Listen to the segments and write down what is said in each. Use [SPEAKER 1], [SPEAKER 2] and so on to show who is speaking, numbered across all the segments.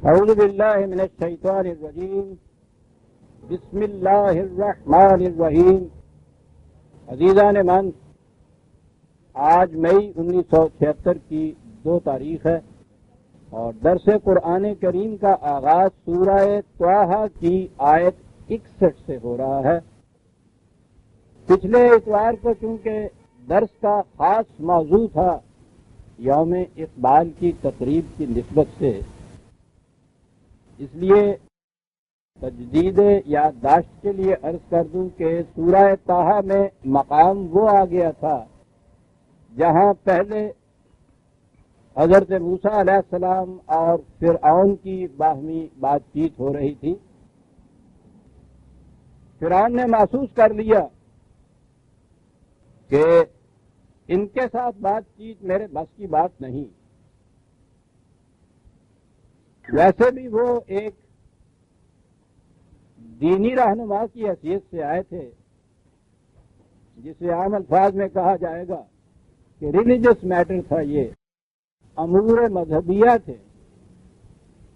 [SPEAKER 1] اعوذ باللہ من الشیطان الرجیم بسم اللہ الرحمن الرحیم. عزیزان من، آج مئی 1976 کی 2 تاریخ ہے اور درس قرآن کریم کا آغاز سورہ طٰہٰ کی آیت 61 سے ہو رہا ہے. پچھلے اتوار کو چونکہ درس کا خاص موضوع تھا یوم اقبال کی تقریب کی نسبت سے، اس لیے تجدید یادداشت کے لیے عرض کر دوں کہ سورہ طٰہٰ میں مقام وہ آ گیا تھا جہاں پہلے حضرت موسیٰ علیہ السلام اور فرعون کی باہمی بات چیت ہو رہی تھی. فرعون نے محسوس کر لیا کہ ان کے ساتھ بات چیت میرے بس کی بات نہیں. ویسے بھی وہ ایک دینی رہنما کی حیثیت سے آئے تھے، جسے عام الفاظ میں کہا جائے گا کہ ریلیجس میٹر تھا، یہ امور مذہبیہ تھے.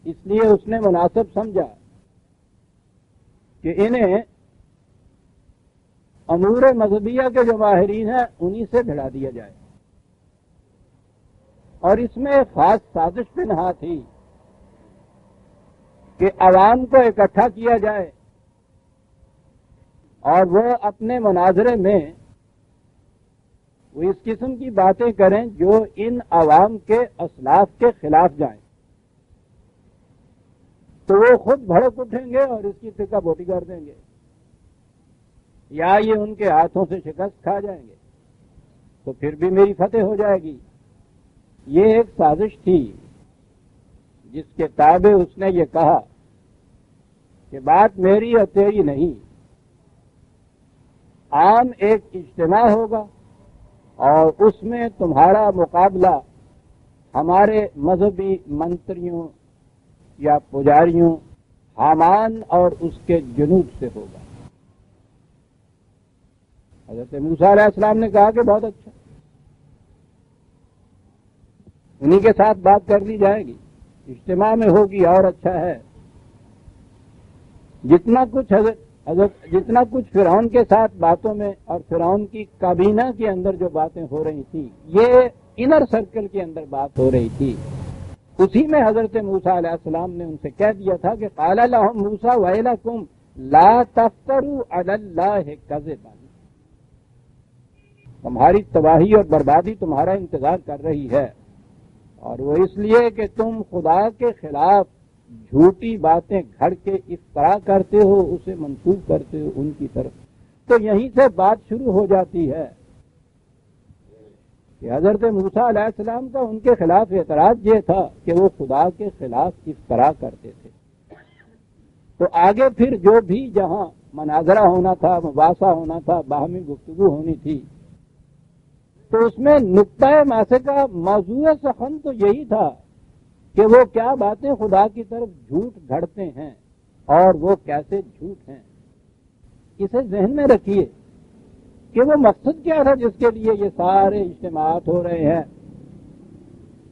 [SPEAKER 1] اس لیے اس نے مناسب سمجھا کہ انہیں امور مذہبیہ کے جو ماہرین ہیں انہی سے بھڑا دیا جائے. اور اس میں ایک خاص سازش پنہا تھی کہ عوام کو اکٹھا کیا جائے اور وہ اپنے مناظرے میں وہ اس قسم کی باتیں کریں جو ان عوام کے اسلاف کے خلاف جائیں، تو وہ خود بھڑک اٹھیں گے اور اس کی ٹکا بوٹی کر دیں گے، یا یہ ان کے ہاتھوں سے شکست کھا جائیں گے تو پھر بھی میری فتح ہو جائے گی. یہ ایک سازش تھی جس کے تابع اس نے یہ کہا کہ بات میری اور تیری نہیں، عام ایک اجتماع ہوگا اور اس میں تمہارا مقابلہ ہمارے مذہبی منتریوں یا پجاریوں حامان اور اس کے جنود سے ہوگا. حضرت موسیٰ علیہ السلام نے کہا کہ بہت اچھا، انہی کے ساتھ بات کر لی جائے گی، اجتماع میں ہوگی اور اچھا ہے. جتنا کچھ فرعون کے ساتھ باتوں میں اور فرعون کی کابینہ کے اندر جو باتیں ہو رہی تھیں، یہ انر سرکل کے اندر بات ہو رہی تھی. اسی میں حضرت موسیٰ علیہ السلام نے ان سے کہہ دیا تھا کہ قال لهم موسیٰ ویلکم لا تفتروا علی اللہ کذبا، تمہاری تباہی اور بربادی تمہارا انتظار کر رہی ہے، اور وہ اس لیے کہ تم خدا کے خلاف جھوٹی باتیں گھڑ کے افترا کرتے ہو، اسے منسوب کرتے ہو ان کی طرف. تو یہیں سے بات شروع ہو جاتی ہے کہ حضرت موسیٰ علیہ السلام کا ان کے خلاف اعتراض یہ تھا کہ وہ خدا کے خلاف افترا کرتے تھے. تو آگے پھر جو بھی جہاں مناظرہ ہونا تھا، مباحثہ ہونا تھا، باہمی گفتگو ہونی تھی، تو اس میں نقطۂ ماسے کا موضوع سخن تو یہی تھا کہ وہ کیا باتیں خدا کی طرف جھوٹ گھڑتے ہیں اور وہ کیسے جھوٹ ہیں. اسے ذہن میں رکھیے کہ وہ مقصد کیا تھا جس کے لیے یہ سارے اجتماعات ہو رہے ہیں.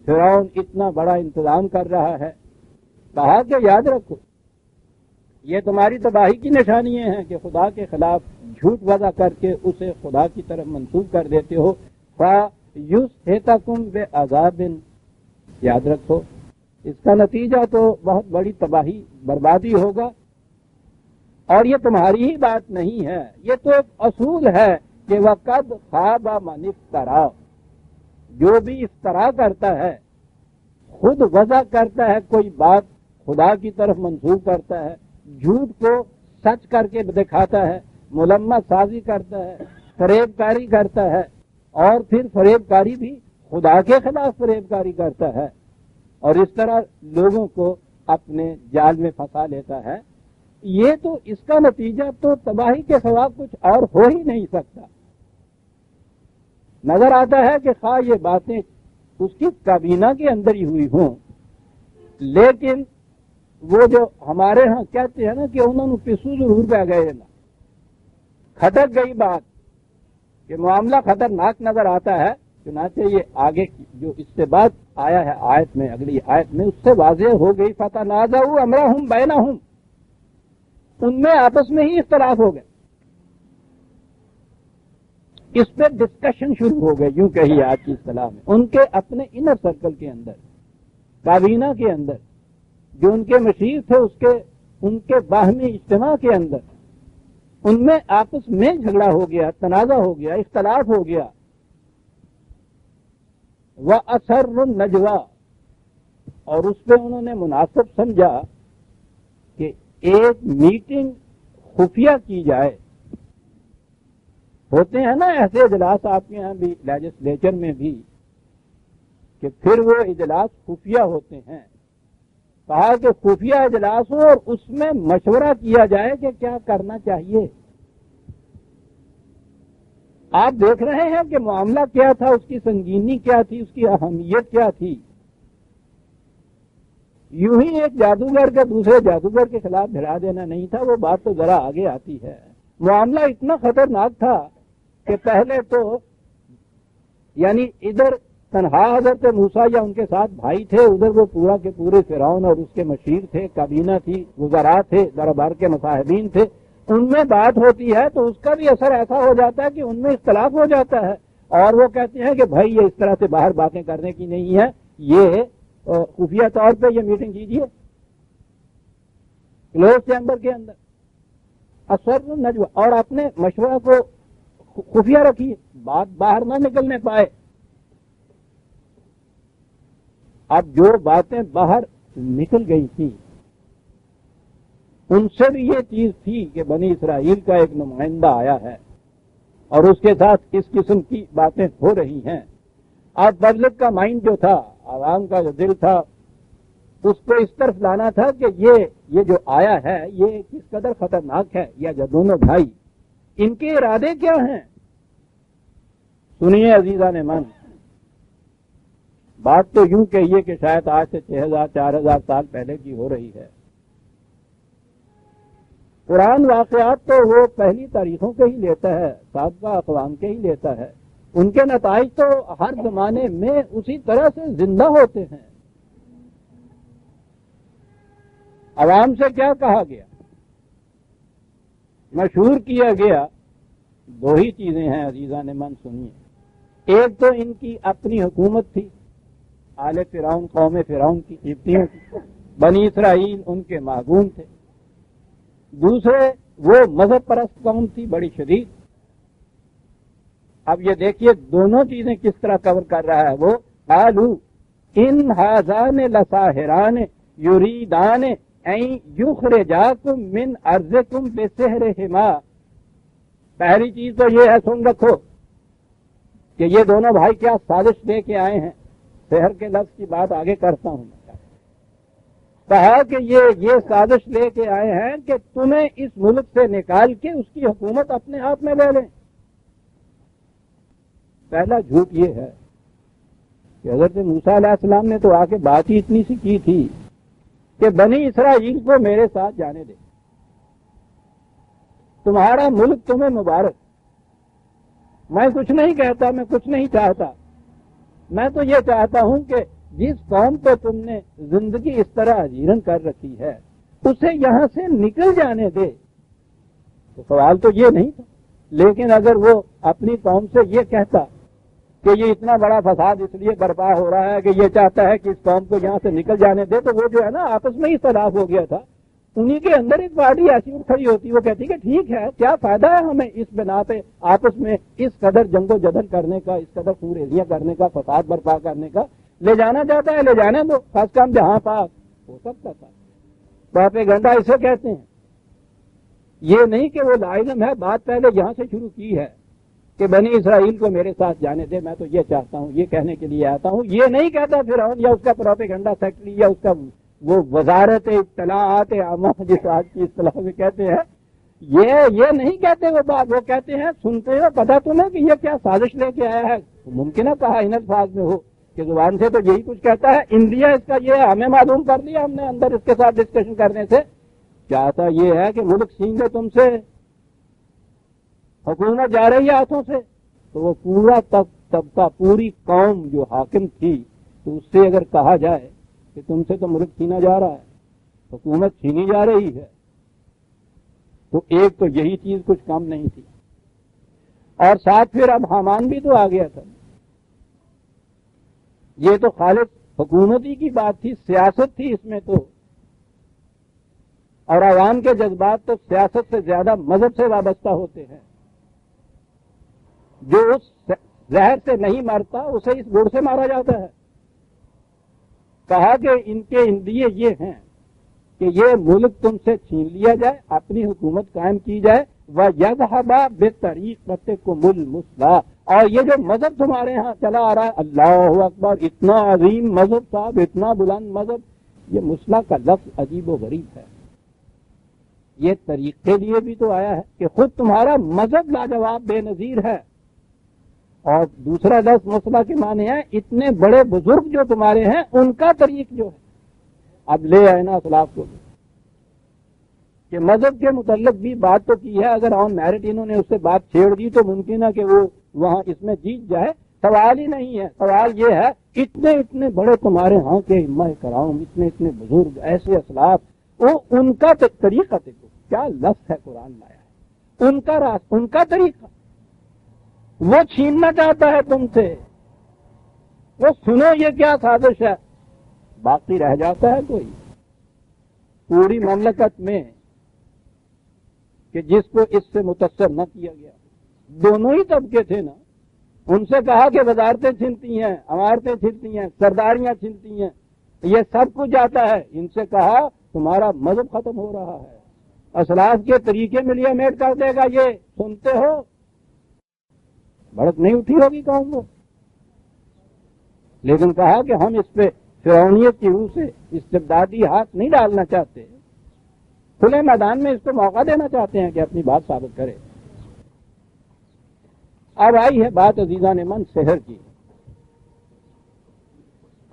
[SPEAKER 1] فرعون اتنا بڑا انتظام کر رہا ہے. کہا کہ یاد رکھو یہ تمہاری تباہی کی نشانیاں ہیں کہ خدا کے خلاف جھوٹ وضع کر کے اسے خدا کی طرف منسوب کر دیتے ہو. فَيُسْحِتَكُمْ بِعَذَابٍ، یاد رکھو اس کا نتیجہ تو بہت بڑی تباہی بربادی ہوگا. اور یہ تمہاری ہی بات نہیں ہے، یہ تو ایک اصول ہے کہ وَقَدْ خَابَ مَنِ افْتَرَىٰ، جو بھی افطرا کرتا ہے، خود وضع کرتا ہے کوئی بات خدا کی طرف منسوب کرتا ہے، جھوٹ کو سچ کر کے دکھاتا ہے، ملمح سازی کرتا ہے، فریب کاری کرتا ہے، اور پھر فریب کاری بھی خدا کے خلاف فریب کاری کرتا ہے، اور اس طرح لوگوں کو اپنے جال میں پھنسا لیتا ہے. یہ تو اس کا نتیجہ تو تباہی کے سوا کچھ اور ہو ہی نہیں سکتا. نظر آتا ہے کہ خواہ یہ باتیں اس کی کابینہ کے اندر ہی ہوئی ہوں، لیکن وہ جو ہمارے ہاں کہتے ہیں نا کہ انہوں نے پسو ضرور پہ گئے نا، کھٹک گئی بات کہ معاملہ خطرناک نظر آتا ہے چنانچہ یہ آگے جو اس سے بعد آیا ہے آیت میں، اگلی آیت میں، اس سے واضح ہو گئی فتنازعوا امرهم بینہم، ان میں آپس میں ہی اختلاف ہو گئے، اس پہ ڈسکشن شروع ہو گئے، یوں کہیے آج کی اصطلاح میں، ان کے اپنے انر سرکل کے اندر، کابینہ کے اندر، جو ان کے مشیر تھے ان کے باہمی اجتماع کے اندر، ان میں آپس میں جھگڑا ہو گیا، تنازع ہو گیا، اختلاف ہو گیا۔ وَأَسَرُّ النَّجْوَىٰ، اور اس پہ انہوں نے مناسب سمجھا کہ ایک میٹنگ خفیہ کی جائے۔ ہوتے ہیں نا ایسے اجلاس آپ کے یہاں بھی، لیجسلیچر میں بھی، کہ پھر وہ اجلاس خفیہ ہوتے ہیں۔ کہا کہ خفیہ اجلاس ہو اور اس میں مشورہ کیا جائے کہ کیا کرنا چاہیے۔ آپ دیکھ رہے ہیں کہ معاملہ کیا تھا، اس کی سنگینی کیا تھی، اس کی اہمیت کیا تھی۔ یوں ہی ایک جادوگر کا دوسرے جادوگر کے خلاف بھڑا دینا نہیں تھا، وہ بات تو ذرا آگے آتی ہے۔ معاملہ اتنا خطرناک تھا کہ پہلے تو یعنی ادھر تنہا حضرت موسیٰ یا ان کے ساتھ بھائی تھے، ادھر وہ پورا کے پورے فرعون اور اس کے مشیر تھے، کابینہ تھی، وزراء تھے، دربار کے مصاحبین تھے، ان میں بات ہوتی ہے تو اس کا بھی اثر ایسا ہو جاتا ہے کہ ان میں اختلاف ہو جاتا ہے، اور وہ کہتے ہیں کہ بھائی یہ اس طرح سے باہر باتیں کرنے کی نہیں ہے، یہ خفیہ طور پہ یہ میٹنگ کیجیے کلوز چیمبر کے اندر، اسر النجوى، اور اپنے مشورہ کو خفیہ رکھیے، بات باہر نہ نکلنے پائے۔ اب جو باتیں باہر نکل گئی تھیں ان سے بھی یہ چیز تھی کہ بنی اسرائیل کا ایک نمائندہ آیا ہے اور اس کے ساتھ اس قسم کی باتیں ہو رہی ہیں۔ اب پبلک کا مائنڈ جو تھا، عوام کا جو دل تھا، اس کو اس طرف لانا تھا کہ یہ جو آیا ہے یہ کس قدر خطرناک ہے، یا جو دونوں بھائی ان کے ارادے کیا ہیں۔ سنیے عزیزان من، بات تو یوں کہیے کہ شاید آج سے 6000 4000 سال پہلے کی ہو رہی ہے۔ قرآن واقعات تو وہ پہلی تاریخوں کے ہی لیتا ہے، سابقہ اقوام کے ہی لیتا ہے، ان کے نتائج تو ہر زمانے میں اسی طرح سے زندہ ہوتے ہیں۔ عوام سے کیا کہا گیا، مشہور کیا گیا، دو ہی چیزیں ہیں عزیزان من، سنیے۔ ایک تو ان کی اپنی حکومت تھی، آل فرعون، قوم فرعون کی، قبطیوں کی، بنی اسرائیل ان کے معگون تھے۔ دوسرے وہ مذہب پرست قوم تھی بڑی شدید۔ اب یہ دیکھیے دونوں چیزیں کس طرح کور کر رہا ہے وہ، قالوا ان ھذان لساحران یریدان ان یخرجاکم من ارضکم بسحرہما۔ پہلی چیز تو یہ ہے، سن رکھو، کہ یہ دونوں بھائی کیا سازش لے کے آئے ہیں۔ سحر کے لفظ کی بات آگے کرتا ہوں۔ کہا کہ یہ سازش لے کے آئے ہیں کہ تمہیں اس ملک سے نکال کے اس کی حکومت اپنے ہاتھ میں لے لیں۔ پہلا جھوٹ یہ ہے کہ حضرت موسیٰ علیہ السلام نے تو آ کے بات ہی اتنی سی کی تھی کہ بنی اسرائیل کو میرے ساتھ جانے دے، تمہارا ملک تمہیں مبارک، میں کچھ نہیں کہتا، میں کچھ نہیں چاہتا، میں تو یہ چاہتا ہوں کہ جس قوم کو تم نے زندگی اس طرح اجیرن کر رکھی ہے اسے یہاں سے نکل جانے دے۔ تو سوال تو یہ نہیں تھا، لیکن اگر وہ اپنی قوم سے یہ کہتا کہ یہ اتنا بڑا فساد اس لیے برپا ہو رہا ہے کہ یہ چاہتا ہے کہ اس قوم کو یہاں سے نکل جانے دے، تو وہ جو ہے نا آپس میں ہی اختلاف ہو گیا تھا، انہی کے اندر ایک پارٹی ایسی اٹھ کھڑی ہوتی، وہ کہتی کہ ٹھیک ہے، کیا فائدہ ہے ہمیں اس بنا پہ آپس میں اس قدر جنگ و جدل کرنے کا، اس قدر خونریزیاں کرنے کا، فساد برپا کرنے کا، لے جانا چاہتا ہے لے جانے دو، خاص کام جہاں پاک ہو سکتا تھا۔ پروپیگنڈا اسے کہتے ہیں۔ یہ نہیں کہ وہ لا علم ہے، بات پہلے یہاں سے شروع کی ہے کہ بنی اسرائیل کو میرے ساتھ جانے دے، میں تو یہ چاہتا ہوں، یہ کہنے کے لیے آتا ہوں۔ یہ نہیں کہتا فرعون یا اس کا پروپیگنڈا سیکٹری یا اس کا وہ وزارت اطلاعات عامہ جس آج کی اصطلاح میں کہتے ہیں، یہ نہیں کہتے وہ بات، وہ کہتے ہیں سنتے ہو پتا تمہیں کہ یہ کیا سازش لے کے آیا ہے۔ ممکن ہے کہا ان الفاظ میں ہو کہ زبان سے تو یہی کچھ کہتا ہے، انڈیا اس کا یہ ہمیں معلوم کر لیا ہم نے اندر اس کے ساتھ ڈسکشن کرنے سے، چاہتا یہ ہے کہ ملک چھین لے تم سے، حکومت جا رہی ہے ہاتھوں سے، تو وہ پورا طبقہ پوری قوم جو حاکم تھی تو اس سے اگر کہا جائے کہ تم سے تو ملک چھینا جا رہا ہے، حکومت چھینی جا رہی ہے، تو ایک تو یہی چیز کچھ کم نہیں تھی، اور ساتھ پھر اب حامان بھی تو آ گیا تھا۔ یہ تو خالص حکومتی کی بات تھی، سیاست تھی اس میں تو، اور عوام کے جذبات تو سیاست سے زیادہ مذہب سے وابستہ ہوتے ہیں۔ جو اس زہر سے نہیں مرتا اسے اس گڑ سے مارا جاتا ہے۔ کہا کہ ان کے اندیے یہ ہیں کہ یہ ملک تم سے چھین لیا جائے، اپنی حکومت قائم کی جائے، وَيَذْهَبَ بِطَرِيقَتِكُمُ الْمُثْلَىٰ، اور یہ جو مذہب تمہارے ہاں چلا آ رہا ہے، اللہ اکبر، اتنا عظیم مذہب صاحب، اتنا بلند مذہب، یہ مسلح کا لفظ عجیب و غریب ہے۔ یہ طریقے لیے بھی تو آیا ہے کہ خود تمہارا مذہب لاجواب بے نظیر ہے، اور دوسرا لفظ مسلح کے معنی ہے اتنے بڑے بزرگ جو تمہارے ہیں ان کا طریق جو ہے۔ اب لے آئے نا اسلاف کو کہ مذہب کے متعلق بھی بات تو کی ہے، اگر آن میرٹ انہوں نے اس سے بات چھیڑ دی تو ممکن ہے کہ وہ وہاں اس میں جیت جائے۔ سوال ہی نہیں ہے، سوال یہ ہے اتنے بڑے تمہارے ہاں کے ائمہ کرام، اتنے بزرگ ایسے اسلاف، وہ ان کا طریقہ دیکھو، کیا لفظ ہے قرآن لایا ہے، ان کا راستہ، ان کا طریقہ، وہ چھیننا چاہتا ہے تم سے، وہ سنو یہ کیا سازش ہے، باقی رہ جاتا ہے کوئی پوری مملکت میں کہ جس کو اس سے متاثر نہ کیا گیا؟ دونوں ہی طبقے تھے نا، ان سے کہا کہ وزارتیں چھنتی ہیں، عمارتیں چھنتی ہیں، سرداریاں چھنتی ہیں، یہ سب کچھ جاتا ہے، ان سے کہا تمہارا مذہب ختم ہو رہا ہے، اسلاف کے طریقے میں لیا میٹ کر دے گا، یہ سنتے ہو؟ بھڑک نہیں اٹھی ہوگی قوم کو؟ لیکن کہا کہ ہم اس پہ فرعونیت کی روح سے استبدادی ہاتھ نہیں ڈالنا چاہتے، کھلے میدان میں اس کو موقع دینا چاہتے ہیں کہ اپنی بات ثابت کرے۔ اب آئی ہے بات عزیزان من سحر کی۔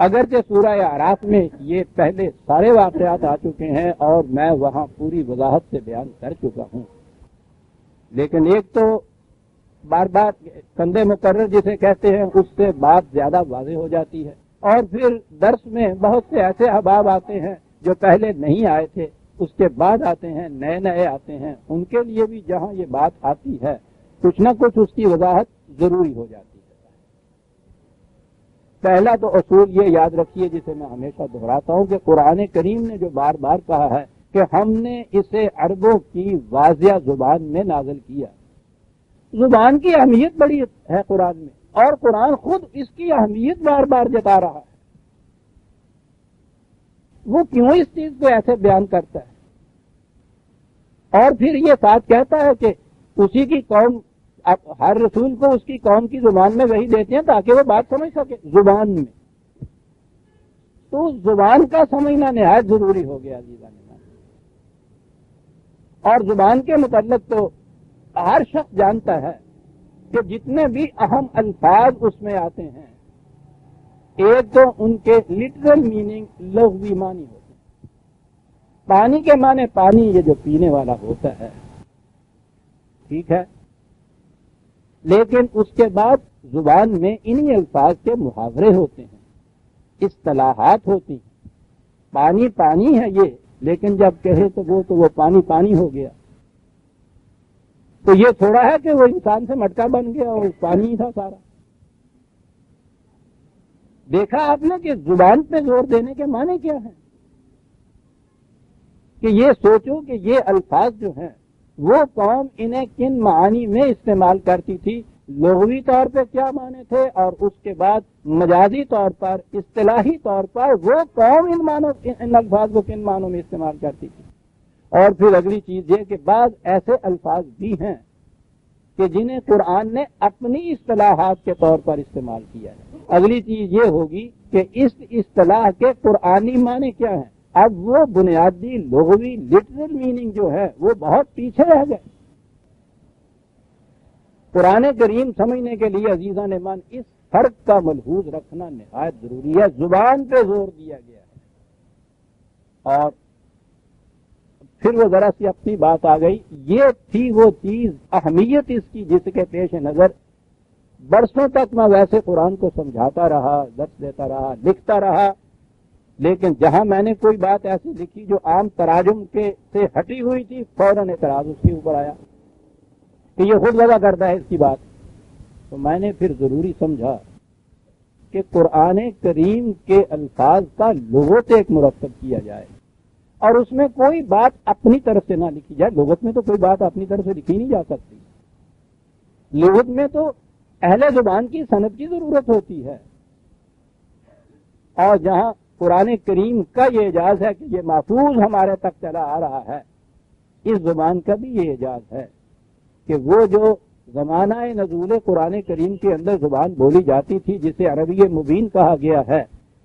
[SPEAKER 1] اگرچہ سورہ اعراف میں یہ پہلے سارے واقعات آ چکے ہیں اور میں وہاں پوری وضاحت سے بیان کر چکا ہوں، لیکن ایک تو بار بار کندے مقرر جسے کہتے ہیں اس سے بات زیادہ واضح ہو جاتی ہے، اور پھر درس میں بہت سے ایسے احباب آتے ہیں جو پہلے نہیں آئے تھے، اس کے بعد آتے ہیں، نئے آتے ہیں، ان کے لیے بھی جہاں یہ بات آتی ہے کچھ نہ کچھ اس کی وضاحت ضروری ہو جاتی ہے۔ پہلا تو اصول یہ یاد رکھیے جسے میں ہمیشہ دہراتا ہوں کہ قرآن کریم نے جو بار بار کہا ہے کہ ہم نے اسے عربوں کی واضح زبان میں نازل کیا، زبان کی اہمیت بڑی ہے قرآن میں، اور قرآن خود اس کی اہمیت بار بار جتا رہا ہے۔ وہ کیوں اس چیز کو ایسے بیان کرتا ہے؟ اور پھر یہ ساتھ کہتا ہے کہ اسی کی قوم، ہر رسول کو اس کی قوم کی زبان میں وہی دیتے ہیں تاکہ وہ بات سمجھ سکے زبان میں۔ تو زبان کا سمجھنا نہایت ضروری ہو گیا عزیزان۔ اور زبان کے متعلق تو ہر شخص جانتا ہے کہ جتنے بھی اہم الفاظ اس میں آتے ہیں، ایک تو ان کے لٹرل میننگ لغوی معنی ہوتے ہیں۔ پانی کے معنی پانی، یہ جو پینے والا ہوتا ہے، ٹھیک ہے، لیکن اس کے بعد زبان میں انہی الفاظ کے محاورے ہوتے ہیں، اصطلاحات ہوتی ہیں۔ پانی پانی ہے یہ، لیکن جب کہے تو وہ پانی ہو گیا، تو یہ تھوڑا ہے کہ وہ انسان سے مٹکا بن گیا اور پانی تھا سارا۔ دیکھا آپ نے کہ زبان پہ زور دینے کے معنی کیا ہیں؟ کہ یہ سوچو کہ یہ الفاظ جو ہیں وہ قوم انہیں کن معانی میں استعمال کرتی تھی، لغوی طور پہ کیا معنی تھے، اور اس کے بعد مجازی طور پر، اصطلاحی طور پر وہ قوم ان الفاظ کو کن معنوں میں استعمال کرتی تھی۔ اور پھر اگلی چیز یہ کہ بعض ایسے الفاظ بھی ہیں کہ جنہیں قرآن نے اپنی اصطلاحات کے طور پر استعمال کیا ہے۔ اگلی چیز یہ ہوگی کہ اس اصطلاح کے قرآنی معنی کیا ہیں۔ اب وہ بنیادی لغوی لٹرل میننگ جو ہے وہ بہت پیچھے رہ گئے۔ قرآن کریم سمجھنے کے لیے عزیزان من اس فرق کا ملحوظ رکھنا نہایت ضروری ہے۔ زبان پہ زور دیا گیا ہے، اور پھر وہ ذرا سی اپنی بات آ گئی، یہ تھی وہ چیز، اہمیت اس کی جس کے پیش نظر برسوں تک میں ویسے قرآن کو سمجھاتا رہا، درس دیتا رہا، لکھتا رہا، لیکن جہاں میں نے کوئی بات ایسی لکھی جو عام تراجم کے سے ہٹی ہوئی تھی، فوراً اعتراض اس کے اوپر آیا کہ یہ خود وضع کرتا ہے اس کی بات. تو میں نے پھر ضروری سمجھا کہ قرآن کریم کے الفاظ کا لغت ایک مرتب کیا جائے اور اس میں کوئی بات اپنی طرف سے نہ لکھی جائے. لغت میں تو کوئی بات اپنی طرف سے لکھی نہیں جا سکتی. لغت میں تو اہل زبان کی سند کی ضرورت ہوتی ہے، اور جہاں قرآن کریم کا یہ اعجاز ہے کہ یہ محفوظ ہمارے تک چلا آ رہا ہے، اس زبان کا بھی یہ اعجاز ہے کہ وہ جو زمانہ نزول قرآن کریم کے اندر زبان بولی جاتی تھی جسے عربی مبین کہا گیا ہے،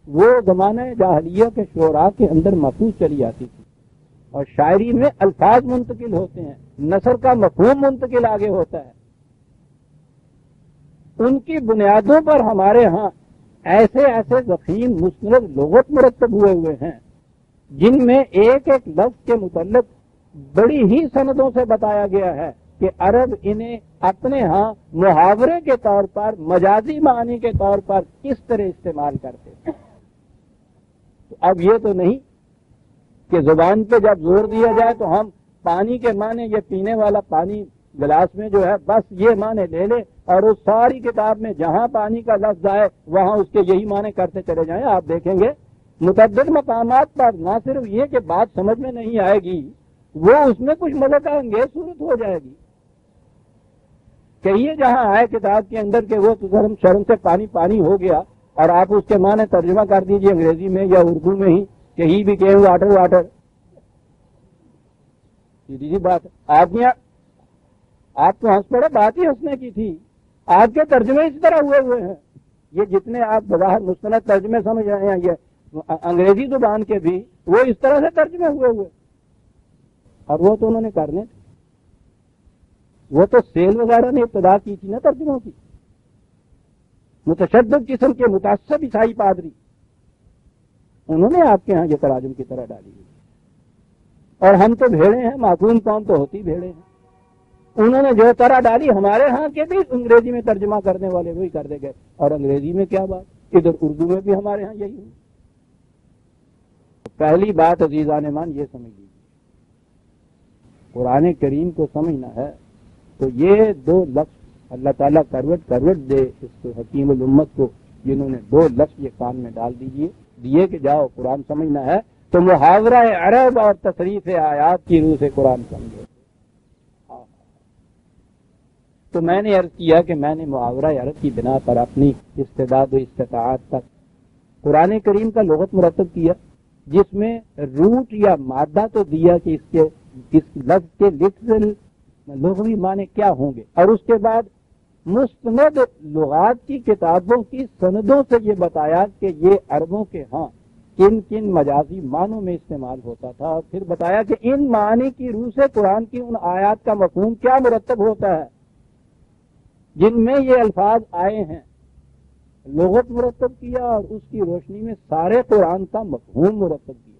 [SPEAKER 1] وہ زمانہ جاہلیہ کے شعراء کے اندر محفوظ چلی آتی تھی. اور شاعری میں الفاظ منتقل ہوتے ہیں، نثر کا مفہوم منتقل آگے ہوتا ہے. ان کی بنیادوں پر ہمارے ہاں ایسے ایسے ضخیم مستند لغت مرتب ہوئے ہیں جن میں ایک ایک لفظ کے متعلق بڑی ہی سندوں سے بتایا گیا ہے کہ عرب انہیں اپنے ہاں محاورے کے طور پر، مجازی معنی کے طور پر کس طرح استعمال کرتے ہیں. تو اب یہ تو نہیں کہ زبان پہ جب زور دیا جائے تو ہم پانی کے معنی، یہ پینے والا پانی گلاس میں جو ہے، بس یہ معنی لے لیں اور اس ساری کتاب میں جہاں پانی کا لفظ آئے وہاں اس کے یہی معنی کرتے چلے جائیں. آپ دیکھیں گے متعدد مقامات پر نہ صرف یہ کہ بات سمجھ میں نہیں آئے گی، وہ اس میں کچھ مذاق انگیز صورت ہو جائے گی. کہیے جہاں آئے کتاب کے اندر کہ وہ شرم سے پانی پانی ہو گیا، اور آپ اس کے معنی ترجمہ کر دیجئے انگریزی میں یا اردو میں ہی، کہیں بھی کہیں واٹر واٹر. سیدھی سی بات. آپ تو ہنس پڑے، بات ہی ہنسنے کی تھی. آپ کے ترجمے اس طرح ہوئے ہیں. یہ جتنے آپ بظاہر مستند ترجمے سمجھ رہے ہیں یہ انگریزی زبان کے بھی، وہ اس طرح سے ترجمے ہوئے. اور وہ تو انہوں نے کرنے تھے. وہ تو سیل وغیرہ نے ابتدا کی تھی نا ترجموں کی. متشدد قسم کے متعصب عیسائی پادری، انہوں نے آپ کے ہاں یہ تراجم کی طرح ڈالی ہوئی. اور ہم تو بھیڑے ہیں، معصوم قوم تو ہوتی بھیڑے ہیں. انہوں نے جو طرح ڈالی ہمارے ہاں کے بھی انگریزی میں ترجمہ کرنے والے وہی کر دے گئے. اور انگریزی میں کیا بات، ادھر اردو میں بھی ہمارے ہاں یہی ہوئی. پہلی بات عزیزان مان یہ سمجھ لیجیے، قرآن کریم کو سمجھنا ہے تو یہ دو لفظ اللہ تعالیٰ کروٹ دے اس کو حکیم الامت کو، جنہوں نے دو لفظ یہ کان میں ڈال دیے کہ جاؤ قرآن سمجھنا ہے تو محاورہ عرب اور تصریف آیات کی روح سے قرآن سمجھو. تو میں نے عرض کیا کہ میں نے محاورہ عرب کی بنا پر اپنی استعداد و استطاعت تک قرآن کریم کا لغت مرتب کیا، جس میں روٹ یا مادہ تو دیا کہ اس لفظ کے لٹرل لغوی معنی کیا ہوں گے، اور اس کے بعد مستند لغات کی کتابوں کی سندوں سے یہ بتایا کہ یہ عربوں کے ہاں کن کن مجازی معنوں میں استعمال ہوتا تھا، اور پھر بتایا کہ ان معنی کی روح سے قرآن کی ان آیات کا مفہوم کیا مرتب ہوتا ہے جن میں یہ الفاظ آئے ہیں. لغت مرتب کیا اور اس کی روشنی میں سارے قرآن کا مفہوم مرتب کیا.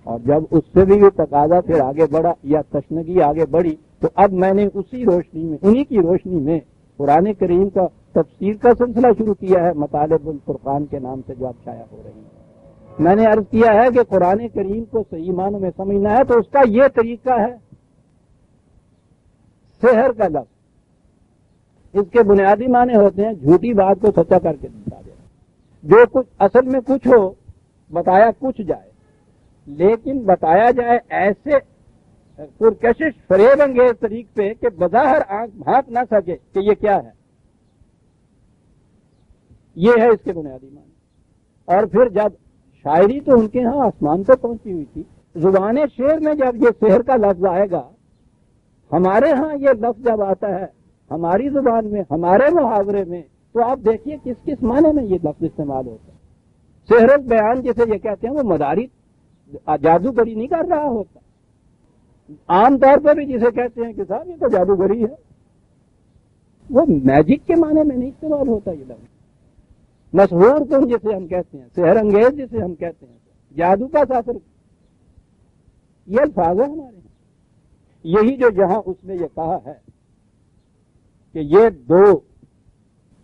[SPEAKER 1] اور جب اس سے بھی یہ تقاضا پھر آگے بڑھا یا تشنگی آگے بڑھی، تو اب میں نے اسی روشنی میں، انہی کی روشنی میں قرآن کریم کا تفسیر کا سلسلہ شروع کیا ہے، مطالب الفرقان کے نام سے جو اب شائع ہو رہی ہے. میں نے عرض کیا ہے کہ قرآن کریم کو صحیح معنوں میں سمجھنا ہے تو اس کا یہ طریقہ ہے، سحر کا لفظ اس کے بنیادی معنی ہوتے ہیں جھوٹی بات کو سچا کر کے بتا دینا. جو کچھ اصل میں کچھ ہو، بتایا کچھ جائے، لیکن بتایا جائے ایسے پرکشش فریب انگیز طریق پہ کہ بظاہر آنکھ بھانپ نہ سکے کہ یہ کیا ہے. یہ ہے اس کے بنیادی معنی. اور پھر جب شاعری تو ان کے ہاں آسمان پر پہنچی ہوئی تھی، زبان شعر میں جب یہ سحر کا لفظ آئے گا، ہمارے ہاں یہ لفظ جب آتا ہے ہماری زبان میں، ہمارے محاورے میں، تو آپ دیکھیے کس کس معنی میں یہ لفظ استعمال ہوتا ہے. سحر بیان جسے یہ کہتے ہیں وہ مداری جادوگری نہیں کر رہا ہوتا. عام طور پر بھی جسے کہتے ہیں کہ صاحب یہ تو جادوگری ہے، وہ میجک کے معنی میں نہیں استعمال ہوتا. یہ لفظ مسحور کن جسے ہم کہتے ہیں، سحر انگیز جسے ہم کہتے ہیں، جادو کا ساتر، یہ الفاظ ہے ہمارے. یہی جو جہاں اس نے یہ کہا ہے کہ یہ دو،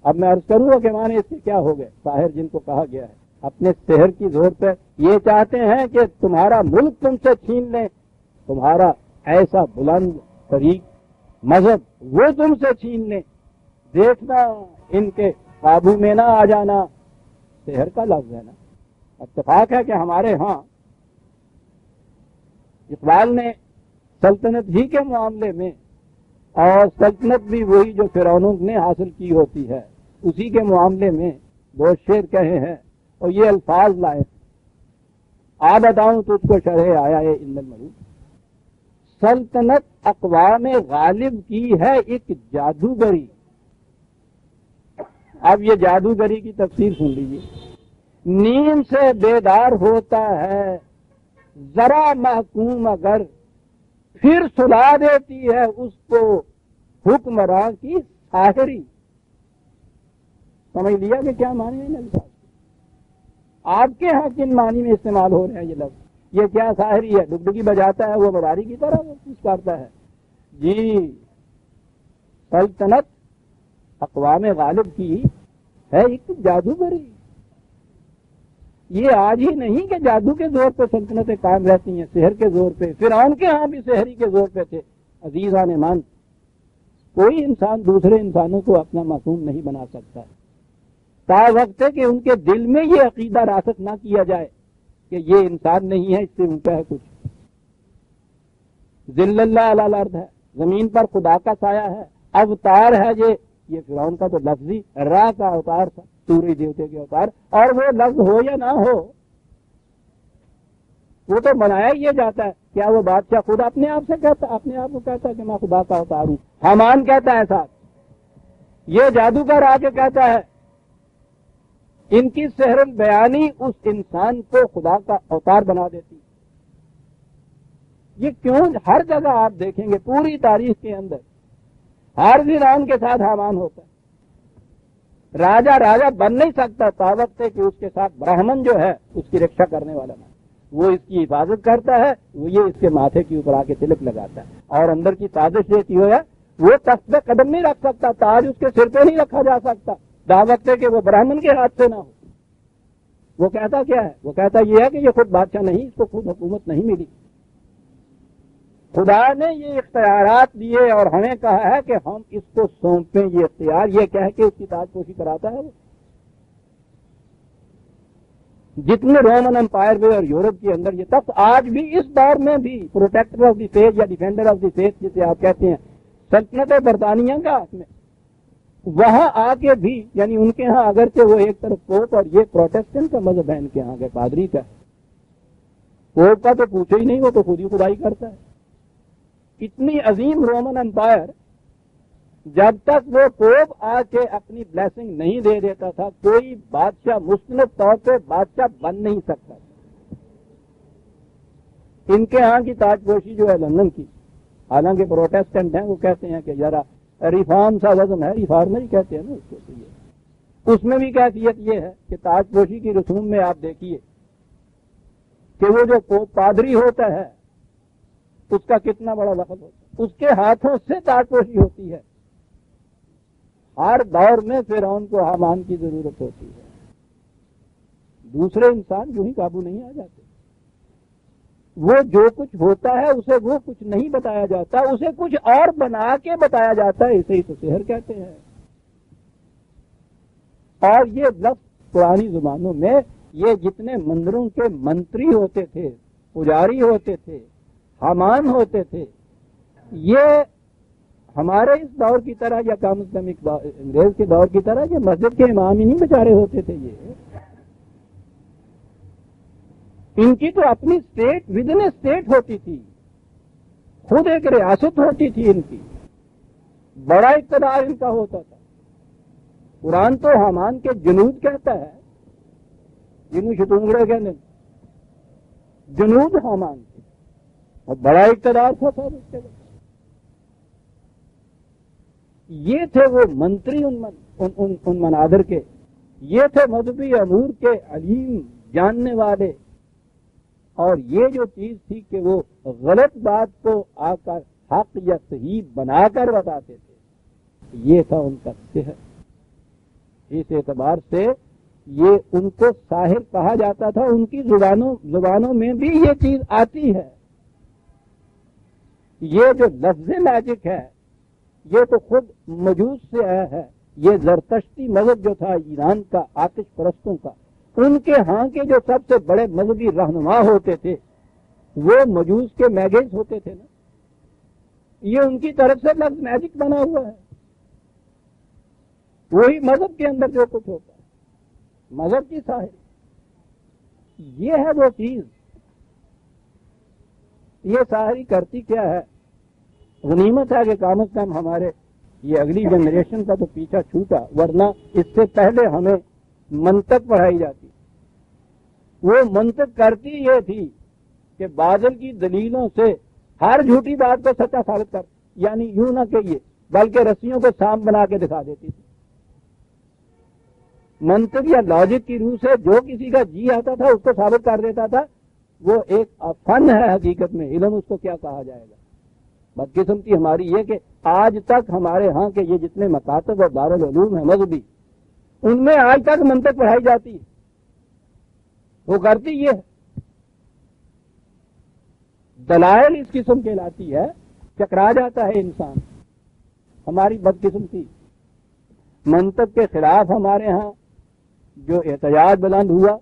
[SPEAKER 1] اب میں عرض کروں گا کہ معنی اس کے کیا ہو گئے، ساحر جن کو کہا گیا ہے اپنے سحر کی زور پہ یہ چاہتے ہیں کہ تمہارا ملک تم سے چھین لیں، تمہارا ایسا بلند طریق مذہب وہ تم سے چھین لیں، دیکھنا ان کے قابو میں نہ آ جانا، سحر کا لفظ ہے نا۔ اتفاق ہے کہ ہمارے ہاں اقبال نے سلطنت ہی کے معاملے میں، اور سلطنت بھی وہی جو فرعونوں نے حاصل کی ہوتی ہے، اسی کے معاملے میں دو شعر کہے ہیں اور یہ الفاظ لائے، آ بتاؤں تجھ کو شرح آیا ہے ان الملوک، سلطنت اقوام غالب کی ہے ایک جادوگری۔ اب یہ جادوگری کی تفسیر سن لیجیے، نیند سے بیدار ہوتا ہے ذرا محکوم اگر، پھر سلا دیتی ہے اس کو حکمراں کی ساحری۔ سمجھ لیا کہ کیا معنی ہے الفاظ؟ آپ کے ہاں کن معنی میں استعمال ہو رہے ہیں یہ لفظ؟ یہ کیا ساحری ہے؟ ڈگڈگی بجاتا ہے وہ مداری کی طرح وہ کچھ کرتا ہے؟ جی، سلطنت اقوام غالب کی ہے ایک جادوگری۔ یہ آج ہی نہیں کہ جادو کے زور پہ سلطنتیں قائم رہتی ہیں، سحر کے زور پہ، فرعون کے ہاں بھی سحری کے زور پہ تھے۔ عزیزان ایمان، کوئی انسان دوسرے انسانوں کو اپنا معصوم نہیں بنا سکتا تا وقت ہے کہ ان کے دل میں یہ عقیدہ راسخ نہ کیا جائے کہ یہ انسان نہیں ہے، اس سے اونچا ہے کچھ۔ ذل اللہ علی الارض ہے، زمین پر خدا کا سایہ ہے، اوتار ہے یہ فرعون کا تو لفظی راہ کا اوتار تھا، سورج دیوتے کے اوتار، اور وہ لفظ ہو یا نہ ہو وہ تو بنایا ہی یہ جاتا ہے۔ کیا وہ بادشاہ خود اپنے آپ سے کہتا، اپنے آپ کو کہتا ہے کہ میں خدا کا اوتار ہوں؟ حامان کہتا ہے ساتھ، یہ جادوگر آ کے کہتا ہے، ان کی سحر بیانی اس انسان کو خدا کا اوتار بنا دیتی۔ یہ کیوں؟ ہر جگہ آپ دیکھیں گے پوری تاریخ کے اندر ہر فرعون کے ساتھ حامان ہوتا ہے۔ راجا بن نہیں سکتا تا وقت ہے کہ اس کے ساتھ برہمن جو ہے اس کی رکشا کرنے والا نہ، وہ اس کی حفاظت کرتا ہے، وہ یہ اس کے ماتھے کے اوپر آ کے تلک لگاتا ہے اور اندر کی سازش دیتی ہو، وہ تخت پہ قدم نہیں رکھ سکتا، تاج اس کے سر پہ نہیں رکھا جا سکتا تا وقت ہے کہ وہ برہمن کے ہاتھ سے نہ ہو۔ وہ کہتا کیا ہے؟ وہ کہتا یہ ہے کہ یہ خود بادشاہ نہیں، اس کو خود حکومت نہیں ملی، خدا نے یہ اختیارات دیے اور ہمیں کہا ہے کہ ہم اس کو سونپیں یہ اختیار، یہ کہہ کے اس کی تاج پوشی کراتا ہے۔ وہ جتنے رومن امپائر میں اور یورپ کے اندر یہ تخت آج بھی اس دور میں بھی پروٹیکٹر آف دی فیتھ یا ڈیفینڈر آف دی فیتھ جسے آپ کہتے ہیں، سلطنت برطانیہ کا میں وہاں آ کے بھی، یعنی ان کے ہاں اگرچہ وہ ایک طرف پوپ اور یہ پروٹیسٹنٹ کا مذہب ہے ان کے ہاں کے پادری کا، پوپ کا تو پوچھو ہی نہیں، وہ تو خود ہی خدائی کرتا ہے۔ اتنی عظیم رومن امپائر، جب تک وہ پوپ آ کے اپنی بلیسنگ نہیں دے دیتا تھا کوئی بادشاہ مستند طور پہ بادشاہ بن نہیں سکتا تھا۔ ان کے ہاں کی تاج پوشی جو ہے لندن کی، حالانکہ پروٹیسٹنٹ ہیں، وہ کہتے ہیں کہ ذرا ریفارم سا وزن ہے، ریفارمر ہی کہتے ہیں نا اس کو، اس میں بھی کیفیت یہ ہے کہ تاج پوشی کی رسوم میں آپ دیکھیے کہ وہ جو پوپ پادری ہوتا ہے اس کا کتنا بڑا وقت ہوتا ہے، اس کے ہاتھوں سے تاج پوشی ہوتی ہے۔ ہر دور میں فرعون کو حامان کی ضرورت ہوتی ہے، دوسرے انسان یوں ہی قابو نہیں آ جاتے۔ وہ جو کچھ ہوتا ہے اسے وہ کچھ نہیں بتایا جاتا، اسے کچھ اور بنا کے بتایا جاتا ہے، اسے ہی تو سحر کہتے ہیں۔ اور یہ لفظ پرانی زمانوں میں یہ جتنے مندروں کے منتری ہوتے تھے، پجاری ہوتے تھے، حامان ہوتے تھے، یہ ہمارے اس دور کی طرح یا کم از کم انگریز کے دور کی طرح یہ مسجد کے امام ہی نہیں بیچارے ہوتے تھے۔ یہ ان کی تو اپنی اسٹیٹ ود ان اسٹیٹ ہوتی تھی، خود ایک ریاست ہوتی تھی ان کی، بڑا اقتدار ان کا ہوتا تھا۔ قرآن تو حامان کے جنود کہتا ہے، جنوں شتونگڑے کہنے، جنود حامان کے، اور بڑا اقتدار تھا سر اس کے بعد۔ یہ تھے وہ منتری ان مناظر کے، یہ تھے مذہبی امور کے علیم جاننے والے، اور یہ جو چیز تھی کہ وہ غلط بات کو آ کر حق یا صحیح بنا کر بتاتے تھے، یہ تھا ان کا سحر. اس اعتبار سے یہ ان کو ساحر کہا جاتا تھا. ان کی زبانوں میں بھی یہ چیز آتی ہے. یہ جو لفظ میجک ہے یہ تو خود مجوس سے آیا ہے. یہ زرتشتی مذہب جو تھا ایران کا آتش پرستوں کا، ان کے ہاں کے جو سب سے بڑے مذہبی رہنما ہوتے تھے وہ مجوس کے میگز ہوتے تھے نا. یہ ان کی طرف سے لفظ میجک بنا ہوا ہے. وہی مذہب کے اندر جو کچھ ہوتا ہے مذہب کی ساحر. یہ ہے وہ چیز. یہ ساحری کرتی کیا ہے؟ غنیمت ہے کہ کم از کم ہمارے یہ اگلی جنریشن کا تو پیچھا چھوٹا، ورنہ اس سے پہلے ہمیں منطق پڑھائی جاتی. وہ منطق کرتی یہ تھی کہ بادل کی دلیلوں سے ہر جھوٹی بات کو سچا ثابت کر، یعنی یوں نہ کہیے بلکہ رسیوں کو سانپ بنا کے دکھا دیتی تھی. منطق یا لاجک کی روح سے جو کسی کا جی آتا تھا اس کو ثابت کر دیتا تھا. وہ ایک فن ہے حقیقت میں، علم اس کو کیا کہا جائے گا. بدقسمتی ہماری یہ کہ آج تک ہمارے ہاں کے یہ جتنے مکاتب اور دارالعلوم ہیں مذہبی، ان میں آج تک منطق پڑھائی جاتی ہے. وہ کرتی یہ ہے، دلائل اس قسم کے لاتی ہے، چکرا جاتا ہے انسان. ہماری بدقسمتی منطق کے خلاف ہمارے ہاں جو احتجاج بلند ہوا،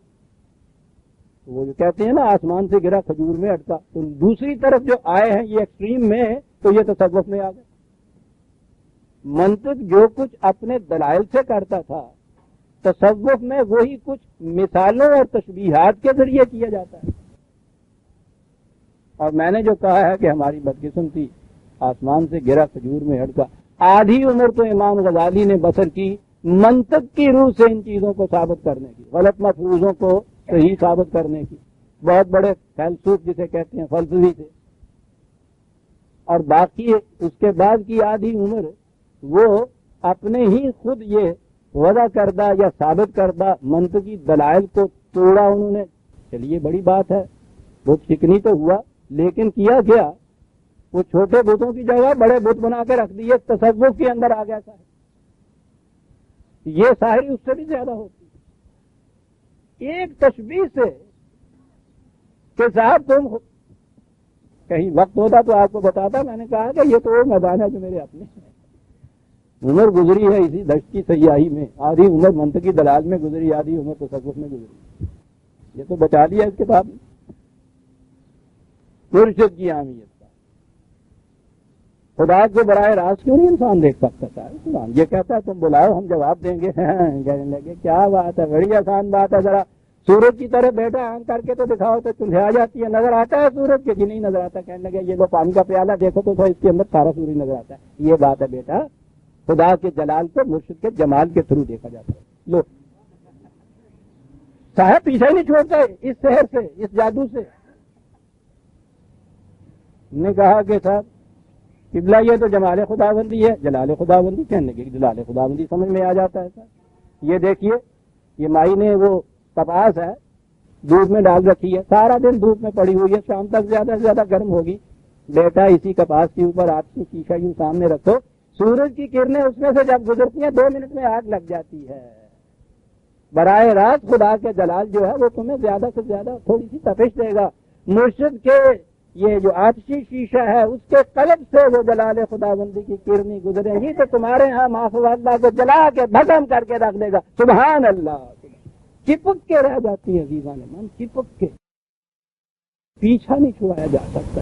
[SPEAKER 1] وہ جو کہتے ہیں نا آسمان سے گرا کھجور میں اٹکا، تو دوسری طرف جو آئے ہیں یہ ایکسٹریم میں ہے تو یہ تصوف میں آ گئے. منطق جو کچھ اپنے دلائل سے کرتا تھا، تصوف میں وہی کچھ مثالوں اور تشبیہات کے ذریعے کیا جاتا ہے. اور میں نے جو کہا ہے کہ ہماری بدقسمتی آسمان سے گرا کھجور میں اٹکا، آدھی عمر تو امام غزالی نے بسر کی منطق کی روح سے ان چیزوں کو ثابت کرنے کی، غلط مفروضوں کو صحیح ثابت کرنے کی. بہت بڑے فیلسوف جسے کہتے ہیں فلسفی تھے. اور باقی اس کے بعد کی آدھی عمر وہ اپنے ہی خود یہ وضع کردہ یا ثابت کردہ منطقی دلائل کو توڑا انہوں نے. چلیے بڑی بات ہے، بت شکنی تو ہوا، لیکن کیا کیا؟ وہ چھوٹے بتوں کی جگہ بڑے بت بنا کے رکھ دیے، تصوف کے اندر آ گیا ساحر. یہ ساحری اس سے بھی زیادہ ہوتی ہے. ایک تشبیہ سے کہ صاحب تم کہیں وقت ہوتا تو آپ کو بتاتا. میں نے کہا کہ یہ تو وہ میدان ہے جو میرے اپنے عمر گزری ہے اسی دشت کی سیاہی میں. آدھی عمر منطقی دلال میں گزری، آدھی عمر تصوف میں گزری. یہ تو بچا لیا اس کتاب میں. مرشد کی اہمیت کا خدا کو براہ راست کیوں نہیں انسان دیکھ سکتا تھا؟ قرآن یہ کہتا ہے تم بلاؤ ہم جواب دیں گے. کہنے لگے کیا بات ہے، بڑی آسان بات ہے، ذرا سورج کی طرح بیٹھا آن کر کے تو دکھاؤ تو چولہے آ جاتی ہے. نظر آتا ہے سورج کے؟ جی نہیں نظر آتا. کہنے لگے یہ لو پانی کا پیالہ دیکھو تو اس کے اندر سارا سورج نظر آتا ہے. یہ بات ہے بیٹا، خدا کے جلال کو مرشد کے جمال کے تھرو دیکھا جاتا ہے. لو صاحب پیچھے ہی نہیں چھوڑتا اس سحر سے، اس جادو سے. نے کہا کہ صاحب قبلہ یہ تو جمال خداوندی ہے. جلال خداوندی کہنے لگے جلال خداوندی سمجھ میں آ جاتا ہے صاحب. یہ دیکھیے یہ مائی نے وہ کپاس ہے دھوپ میں ڈال رکھی ہے، سارا دن دھوپ میں پڑی ہوئی ہے، شام تک زیادہ سے زیادہ گرم ہوگی. بیٹا اسی کپاس کے اوپر آپ کی شیشہ یوں سامنے رکھو، سورج کی کرنیں اس میں سے جب گزرتی ہیں 2 منٹ میں آگ لگ جاتی ہے. براہ راست خدا کے جلال جو ہے وہ تمہیں زیادہ سے زیادہ تھوڑی سی تپش دے گا. مرشد کے یہ جو آتشی شیشہ ہے اس کے قلب سے وہ جلال خداوندی کی کرنی گزرے گی تو تمہارے ہاں معاف اللہ کو جلا کے بھسم کر کے رکھ دے گا. سبحان اللہ. چپک کے رہ جاتی ہے عزیزان من، چپک کے. پیچھا نہیں چھڑایا جا سکتا.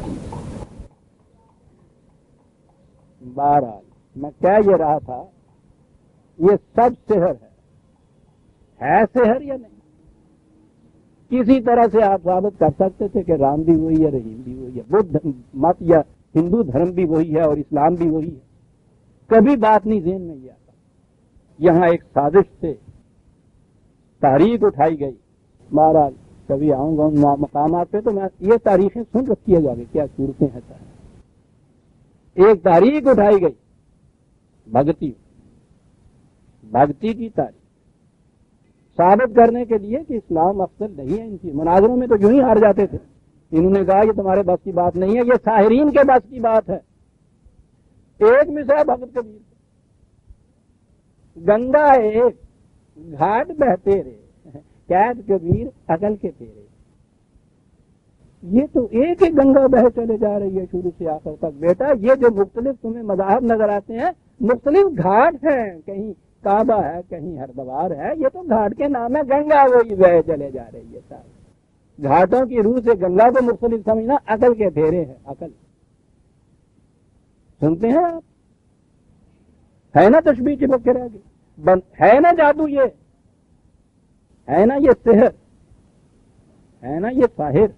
[SPEAKER 1] بہرحال میں کہہ یہ رہا تھا یہ سب سحر ہے سحر یا نہیں؟ کسی طرح سے آپ ثابت کر سکتے تھے کہ رام بھی وہی ہے، رحیم بھی وہی ہے، بدھ مت یا ہندو دھرم بھی وہی ہے اور اسلام بھی وہی ہے. کبھی بات نہیں ذہن میں یہ آتا. یہاں ایک سازش سے تاریخ اٹھائی گئی. بہرحال کبھی آؤں گا ان مقامات پہ تو میں یہ تاریخیں سن رکھی ہے جاگے کیا صورتیں ہیں. ایک تاریخ اٹھائی گئی بھگتی کی تاریخ ثابت کرنے کے لیے کہ اسلام افضل نہیں ہے. ان کی مناظروں میں تو یوں ہی ہار جاتے تھے. انہوں نے کہا یہ تمہارے بس کی بات نہیں ہے، یہ ساحرین کے بس کی بات ہے. ایک مصرع بھگت کبیر گنگا ایک گھاٹ بہتے رہے، قید کبیر عقل کے تیرے۔ یہ تو ایک ہی گنگا بہ چلے جا رہی ہے شروع سے آخر تک بیٹا۔ یہ جو مختلف تمہیں مذاہب نظر آتے ہیں مختلف گھاٹ ہیں، کہیں کعبہ ہے کہیں ہردوار ہے، یہ تو گھاٹ کے نام ہے، گنگا وہی بہ چلے جا رہی ہے سارے گھاٹوں کی روح سے گنگا کو مختلف سمجھنا عقل کے پھیرے ہیں۔ عقل سنتے ہیں آپ، ہے نا تشبیہ چپک کے رہ گئی، ہے نا جادو، یہ ہے نا یہ سحر، ہے نا یہ ساحر،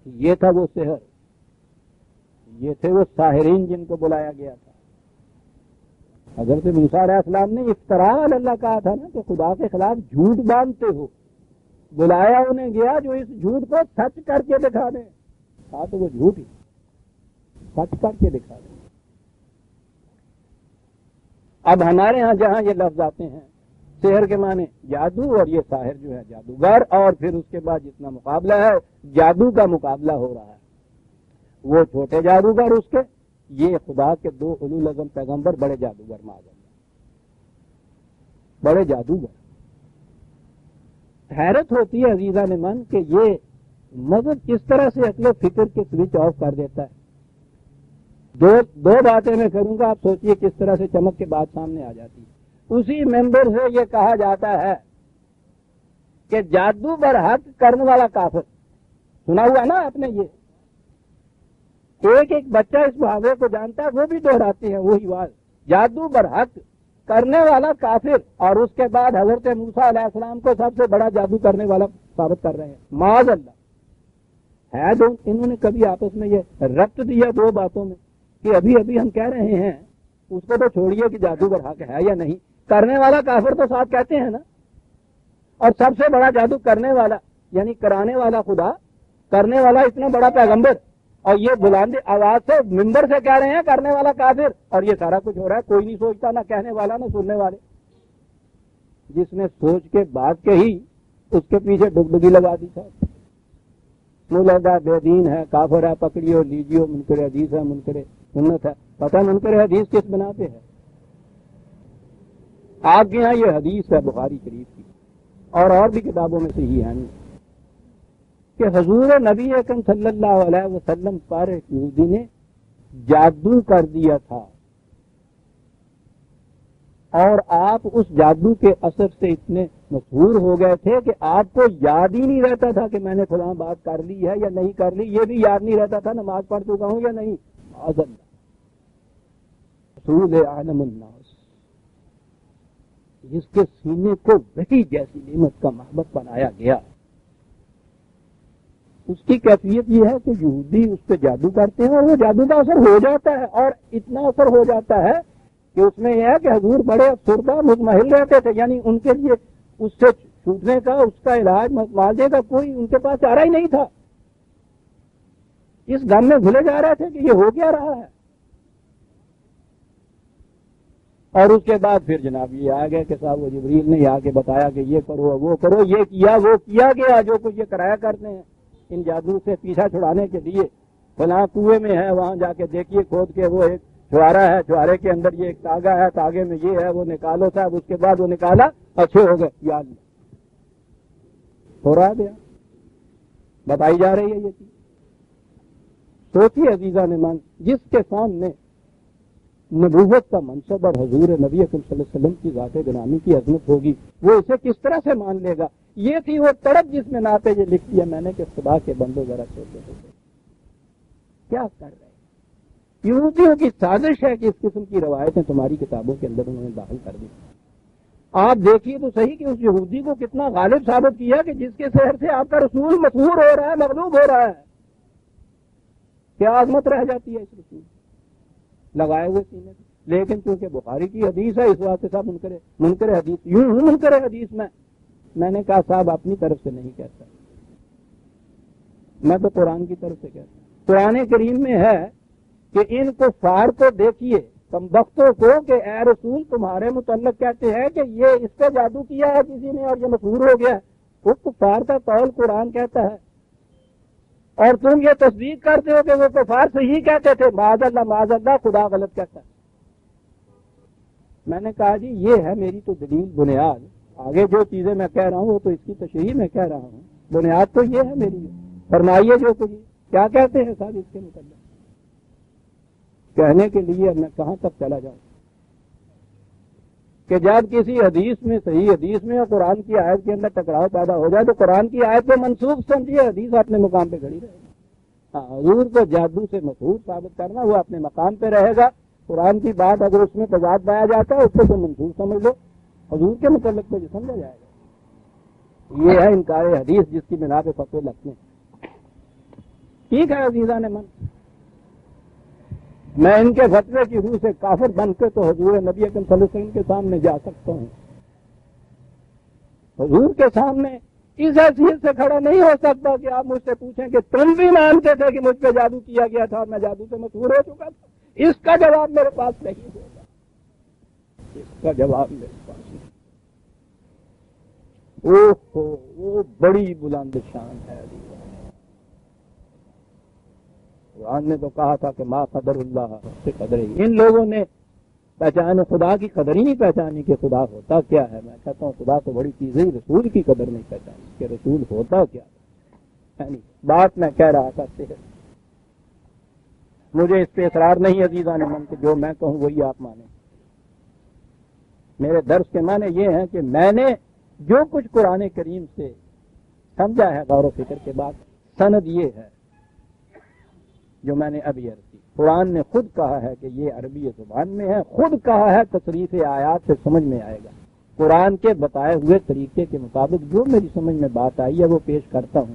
[SPEAKER 1] یہ تھا وہ سحر، یہ تھے وہ ساحرین جن کو بلایا گیا تھا۔ حضرت موسیٰ علیہ السلام نے افتراء علی اللہ کہا تھا نا کہ خدا کے خلاف جھوٹ باندھتے ہو، بلایا انہیں گیا جو اس جھوٹ کو سچ کر کے دکھا دیں، کہا تو وہ جھوٹ ہی سچ کر کے دکھا دیں۔ اب ہمارے ہاں جہاں یہ لفظ آتے ہیں سحر کے معنی جادو، اور یہ ساحر جو ہے جادوگر، اور پھر اس کے بعد جتنا مقابلہ ہے جادو کا مقابلہ ہو رہا ہے، وہ چھوٹے جادوگر اس کے، یہ خدا کے دو اولو العزم پیغمبر بڑے جادوگر معاذ اللہ، بڑے جادوگر۔ حیرت ہوتی ہے عزیزان من کہ یہ مذہب کس طرح سے عقل و فکر کے سوئچ آف کر دیتا ہے۔ دو باتیں میں کروں گا، آپ سوچئے کس طرح سے چمک کے بات سامنے آ جاتی ہے۔ اسی ممبر سے یہ کہا جاتا ہے کہ جادو برحق کرنے والا کافر، سنا ہوا نا آپ نے، یہ ایک بچہ اس محاورے کو جانتا ہے، وہ بھی دہراتے ہیں وہی بات، جادو برحق کرنے والا کافر، اور اس کے بعد حضرت موسیٰ علیہ السلام کو سب سے بڑا جادو کرنے والا ثابت کر رہے ہیں معاذ اللہ۔ ہے تو انہوں نے کبھی آپس میں یہ ربط دیا دو باتوں میں کہ ابھی ہم کہہ رہے ہیں اس کو تو چھوڑیے کہ جادو برحق ہے یا نہیں، کرنے والا کافر تو ساتھ کہتے ہیں نا، اور سب سے بڑا جادو کرنے والا یعنی کرانے والا خدا، کرنے والا اتنا بڑا پیغمبر، اور یہ بلند آواز سے ممبر سے کہہ رہے ہیں کرنے والا کافر، اور یہ سارا کچھ ہو رہا ہے، کوئی نہیں سوچتا، نہ کہنے والا نہ سننے والے۔ جس نے سوچ کے بات کہی اس کے پیچھے ڈگڈگی لگا دی تھا، لگا بے دین ہے، کافر ہے، پکڑیو لیجیو، منکر حدیث ہے، منکر سنت ہے۔ پتہ منکر حدیث کس بنا پہ ہے؟ آپ کے یہاں یہ حدیث ہے بخاری شریف کی اور بھی کتابوں میں سے ہی ہے کہ حضور نبی اکرم صلی اللہ علیہ وسلم پر ایک یہودی نے جادو کر دیا تھا، اور آپ اس جادو کے اثر سے اتنے مشہور ہو گئے تھے کہ آپ کو یاد ہی نہیں رہتا تھا کہ میں نے فلاں بات کر لی ہے یا نہیں کر لی، یہ بھی یاد نہیں رہتا تھا نماز پڑھ چکا ہوں یا نہیں۔ رسول عالم الناس، جس کے سینے کو وہی جیسی نعمت کا محبت بنایا گیا، اس کی کیفیت یہ ہے کہ یہودی اس پہ جادو کرتے ہیں اور وہ جادو کا اثر ہو جاتا ہے، اور اتنا اثر ہو جاتا ہے کہ اس میں یہ ہے کہ حضور بڑے افسردہ مطمئن رہتے تھے، یعنی ان کے لیے اس سے چھوٹنے کا، اس کا علاج معالجے کا کوئی ان کے پاس چارہ ہی نہیں تھا، اس غم میں بھولے جا رہے تھے کہ یہ ہو کیا رہا ہے۔ اور اس کے بعد پھر جناب یہ آ گئے کہ صاحب وہ جبریل نے آ کے بتایا کہ یہ کرو وہ کرو، یہ کیا وہ کیا گیا، جو کچھ یہ کرایا کرتے ہیں ان جادو سے پیچھا چھڑانے کے لیے، فلاں کنویں میں ہے وہاں جا کے دیکھیے کھود کے، وہ ایک چھوارا ہے، چھوارے کے اندر یہ ایک تاگا ہے، تاگے میں یہ ہے، وہ نکالو صاحب، اس کے بعد وہ نکالا، اچھے ہو گئے، یا اللہ ہو رہا گیا، بتائی جا رہی ہے یہ چیز۔ سوچیے عزیزان مان، جس کے سامنے نبوت کا منصب اور حضور نبی اکرم صلی اللہ علیہ وسلم کی ذات گرامی کی عظمت ہوگی، وہ اسے کس طرح سے مان لے گا؟ یہ تھی وہ تڑپ جس میں نہ پہ یہ لکھ دیا میں نے کہ خدا کے بندو ذرا سوچو کیا کر رہے ہیں۔ یہودیوں کی سازش ہے کہ اس قسم کی روایتیں تمہاری کتابوں کے اندر انہوں نے داخل کر دی۔ آپ دیکھیے تو صحیح کہ اس یہودی کو کتنا غالب ثابت کیا کہ جس کے سحر سے آپ کا رسول مشہور ہو رہا ہے، مغلوب ہو رہا ہے، کیا عظمت رہ جاتی ہے اس رسول لگائے ہوئے سینے سے۔ لیکن چونکہ بخاری کی حدیث ہے اس واسطے صاحب منکر حدیث، یوں ہوں منکر حدیث میں نے کہا صاحب اپنی طرف سے نہیں کہتا، میں تو قرآن کی طرف سے کہتا ہوں۔ قرآن کریم میں ہے کہ ان کفار کو دیکھیے کمبختوں کو کہ اے رسول تمہارے متعلق کہتے ہیں کہ یہ اس پہ جادو کیا ہے کسی نے اور یہ مشہور ہو گیا، وہ کفار کا قول قرآن کہتا ہے، اور تم یہ تصدیق کرتے ہو کہ وہ کفار صحیح کہتے تھے، معاذ اللہ خدا غلط کہتا ہے۔ میں نے کہا جی یہ ہے میری تو دلیل بنیاد، آگے جو چیزیں میں کہہ رہا ہوں وہ تو اس کی تشریح میں کہہ رہا ہوں، بنیاد تو یہ ہے میری، فرمائیے جو کچھ کیا کہتے ہیں صاحب اس کے متعلق۔ کہنے کے لیے میں کہاں تک چلا جاؤں کہ جب کسی حدیث میں، صحیح حدیث میں اور قرآن کی آیت کے اندر ٹکراؤ پیدا ہو جائے تو قرآن کی آیت کو منسوخ سمجھیے، حدیث اپنے مقام پہ کھڑی رہے گی۔ حضور کو جادو سے مسحور ثابت کرنا وہ اپنے مقام پہ رہے گا، قرآن کی بات اگر اس میں تضاد پایا جاتا ہے اس کو تو منسوخ سمجھ لو، حضور کے متعلق تو یہ سمجھا جائے گا۔ یہ ہے انکار حدیث جس کی بنا پہ فتوے لگتے ہیں۔ ٹھیک ہے عزیزان من، میں ان کے فتوے کی روح سے کافر بن کے تو حضور نبی اکرم صلی اللہ علیہ وسلم کے سامنے جا سکتا ہوں، حضور کے سامنے اس حیثیت سے کھڑا نہیں ہو سکتا کہ آپ مجھ سے پوچھیں کہ تم بھی مانتے تھے کہ مجھ پہ جادو کیا گیا تھا اور میں جادو سے مسحور ہو چکا تھا۔ اس کا جواب میرے پاس نہیں ہوگا، اس کا جواب میرے پاس نہیں۔ وہ بڑی بلند شان ہے۔ قرآن نے تو کہا تھا کہ ما قدر اللہ سے قدر ہی، ان لوگوں نے پہچان خدا کی قدر ہی نہیں پہچانی کہ خدا ہوتا کیا ہے۔ میں کہتا ہوں خدا تو بڑی چیز ہے، رسول کی قدر نہیں پہچانی کہ رسول ہوتا کیا ہے۔ یعنی بات میں کہہ رہا تھا مجھے اس پہ اصرار نہیں عزیزان من کہ جو میں کہوں وہی آپ مانیں۔ میرے درس کے معنی یہ ہیں کہ میں نے جو کچھ قرآن کریم سے سمجھا ہے غور و فکر کے بعد، سند یہ ہے جو میں نے ابھی عرض کی۔ قرآن نے خود کہا ہے کہ یہ عربی زبان میں ہے، خود کہا ہے تصریف آیات سے سمجھ میں آئے گا۔ قرآن کے بتائے ہوئے طریقے کے مطابق جو میری سمجھ میں بات آئی ہے وہ پیش کرتا ہوں،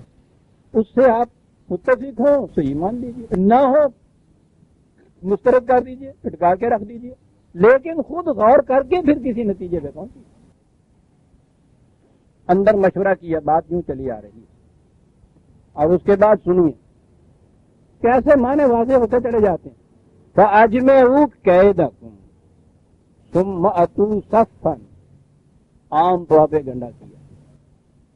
[SPEAKER 1] اس سے آپ متفق ہو تو ایمان لیجیے، نہ ہو مسترد کر دیجیے، پھٹکا کے رکھ دیجیے، لیکن خود غور کر کے پھر کسی نتیجے پہ پہنچیے۔ اندر مشورہ کیا، بات یوں چلی آ رہی ہے، اور اس کے بعد سنیے کیسے معنی واضح ہوتے چلے جاتے ہیں۔ فَأَجْمِعُوا كَيْدَكُمْ ثُمَّ أَتُوا صَفًّا، عام طور پہ گنڈا کیا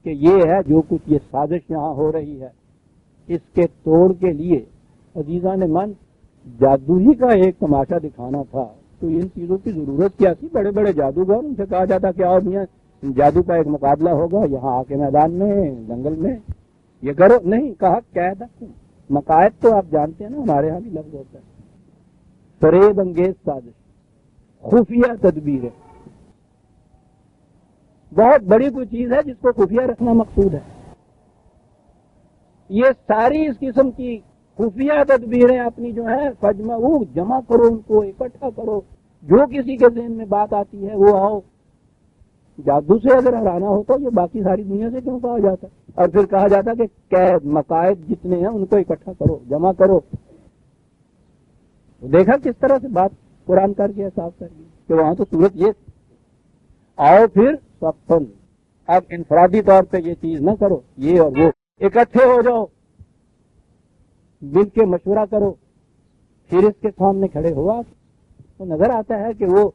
[SPEAKER 1] کہ یہ ہے جو کچھ یہ سازش یہاں ہو رہی ہے، اس کے توڑ کے لیے عزیزان من جادو ہی کا ایک تماشا دکھانا تھا تو ان چیزوں کی ضرورت کیا تھی؟ بڑے بڑے جادوگر، ان سے کہا جاتا کہ آؤ میاں جادو کا ایک مقابلہ ہوگا یہاں آ کے میدان میں، جنگل میں، یہ کرو۔ نہیں، کہا قیدکم، مقاعد تو آپ جانتے ہیں نا، ہمارے ہاں بھی لفظ ہوتا ہے، فریب انگیز سازش، خفیہ تدبیر ہے، بہت بڑی کوئی چیز ہے جس کو خفیہ رکھنا مقصود ہے۔ یہ ساری اس قسم کی خفیہ تدبیریں اپنی جو ہے فجمعوا، جمع کرو، ان کو اکٹھا کرو، جو کسی کے ذہن میں بات آتی ہے وہ آؤ۔ جادو سے اگر ہرانا ہوتا یہ باقی ساری دنیا سے کیوں کہا جاتا؟ اور پھر کہا جاتا کہ قید مقاعد جتنے ہیں ان کو اکٹھا کرو، جمع کرو۔ دیکھا کس طرح سے بات قرآن کر کے صاف کر دی کہ وہاں تو صورت یہ تھی۔ آؤ پھر صفن، اب انفرادی طور پہ یہ چیز نہ کرو، یہ اور وہ اکٹھے ہو جاؤ، مل کے مشورہ کرو، پھر اس کے سامنے کھڑے ہوا تو نظر آتا ہے کہ وہ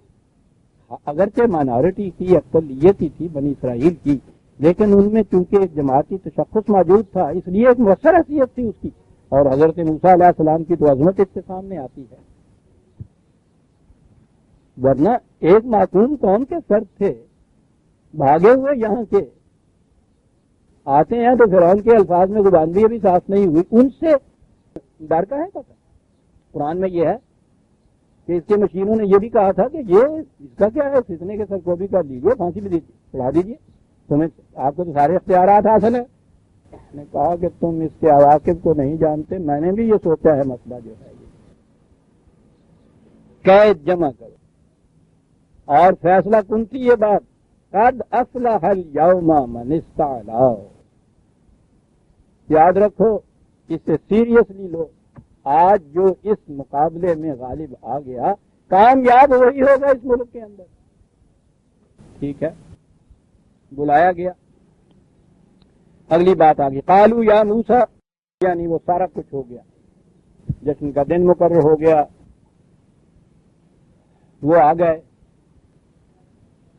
[SPEAKER 1] اگرچہ مائنارٹی کی اقلیتی تھی بنی اسرائیل کی، لیکن ان میں چونکہ ایک جماعتی تشخص موجود تھا اس لیے ایک مؤثر حیثیت تھی اس کی، اور حضرت موسیٰ علیہ السلام کی تو عظمت اس کے سامنے آتی ہے۔ ورنہ ایک معصوم قوم کے فرد تھے، بھاگے ہوئے یہاں کے آتے ہیں تو فرعون کے الفاظ میں زبان بھی ابھی صاف نہیں ہوئی، ان سے ڈر کا ہے پتہ۔ قرآن میں یہ ہے کہ اس کے مشینوں نے یہ بھی کہا تھا کہ یہ اس کا کیا ہے، فتنے کے سرکوبی کر لیجیے، پھانسی بھی دیجیے، اڑا دیجیے، تمہیں آپ کو تو سارے اختیارات حاصل ہیں۔ نے کہا کہ تم اس کے عواقب کو نہیں جانتے، میں نے بھی یہ سوچا ہے مسئلہ جو ہے یہ قید جمع کرو، اور فیصلہ کن تھی یہ بات، قد افلح الیوم من استعلا، یاد رکھو، اسے سیریسلی لو، آج جو اس مقابلے میں غالب آ گیا کامیاب وہی ہوگا اس ملک کے اندر۔ ٹھیک ہے، بلایا گیا، اگلی بات آ گئی، قالوا یا موسیٰ، یعنی وہ سارا کچھ ہو گیا، جشن کا دن مقرر ہو گیا، وہ آ گئے۔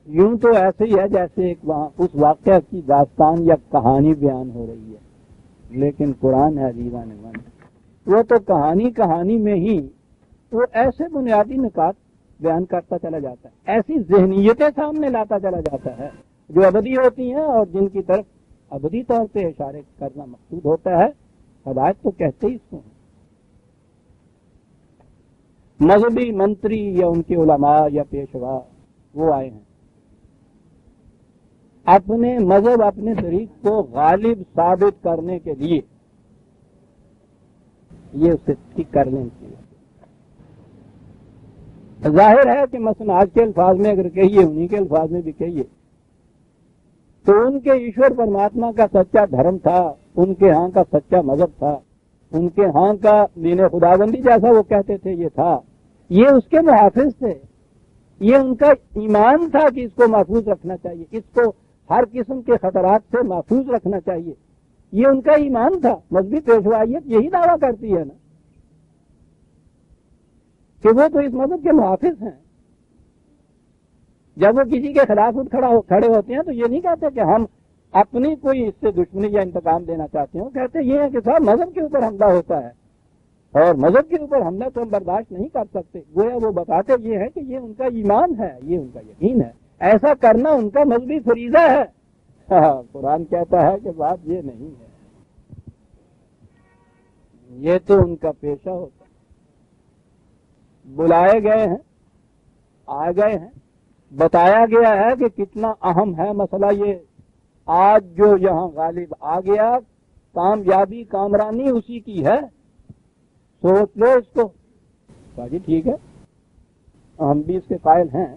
[SPEAKER 1] یوں تو ایسے ہی ہے جیسے ایک وہاں اس واقعہ کی داستان یا کہانی بیان ہو رہی ہے، لیکن قرآن ہے عزیزان من، وہ تو کہانی میں ہی وہ ایسے بنیادی نکات بیان کرتا چلا جاتا ہے، ایسی ذہنیتیں سامنے لاتا چلا جاتا ہے جو ابدی ہوتی ہیں اور جن کی طرف ابدی طور پہ اشارے کرنا مقصود ہوتا ہے۔ ہدایت تو کہتے ہی اس کو ہیں۔ مذہبی منتری یا ان کے علماء یا پیشوا وہ آئے ہیں اپنے مذہب اپنے طریق کو غالب ثابت کرنے کے لیے، یہ اسے ٹھیک کر لیں چاہیے۔ ظاہر ہے کہ مثلا آج کے الفاظ میں اگر کہیے، انہی کے الفاظ میں بھی کہیے تو ان کے ایشور پرماتما کا سچا دھرم تھا، ان کے ہاں کا سچا مذہب تھا، ان کے ہاں کا دین خداوندی جیسا وہ کہتے تھے یہ تھا، یہ اس کے محافظ تھے، یہ ان کا ایمان تھا کہ اس کو محفوظ رکھنا چاہیے، اس کو ہر قسم کے خطرات سے محفوظ رکھنا چاہیے، یہ ان کا ایمان تھا۔ مذہبی پیشوائیت یہی دعویٰ کرتی ہے نا کہ وہ تو اس مذہب کے محافظ ہیں۔ جب وہ کسی کے خلاف کھڑے ہوتے ہیں تو یہ نہیں کہتے کہ ہم اپنی کوئی اس سے دشمنی یا انتقام دینا چاہتے ہیں، وہ کہتے یہ ہے کہ صاحب مذہب کے اوپر حملہ ہوتا ہے اور مذہب کے اوپر حملہ تو ہم برداشت نہیں کر سکتے۔ گویا وہ بتاتے یہ ہے کہ یہ ان کا ایمان ہے، یہ ان کا یقین ہے، ایسا کرنا ان کا مذہبی فریضہ ہے۔ قرآن کہتا ہے کہ بات یہ نہیں ہے، یہ تو ان کا پیشہ ہوتا ہے۔ بلائے گئے ہیں، آ گئے ہیں، بتایا گیا ہے کہ کتنا اہم ہے مسئلہ یہ، آج جو یہاں غالب آ گیا کامیابی کامرانی اسی کی ہے، سوچ لو اس کو۔ باجی ٹھیک ہے، ہم بھی اس کے قائل ہیں،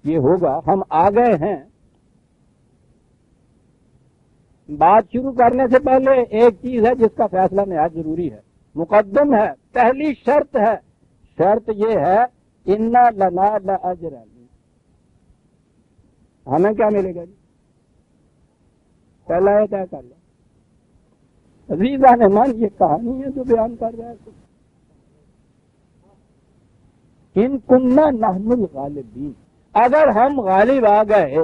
[SPEAKER 1] یہ ہوگا، ہم آ گئے ہیں۔ بات شروع کرنے سے پہلے ایک چیز ہے جس کا فیصلہ نہایت ضروری ہے، مقدم ہے، پہلی شرط ہے، شرط یہ ہے انا لنا لاجر، ہمیں کیا ملے گا جی؟ پہلا یہ طے کر لو۔ عزیزان من، یہ کہانی ہے جو بیان کر رہا ہے، ان کننا نحن الغالبین، اگر ہم غالب آ گئے،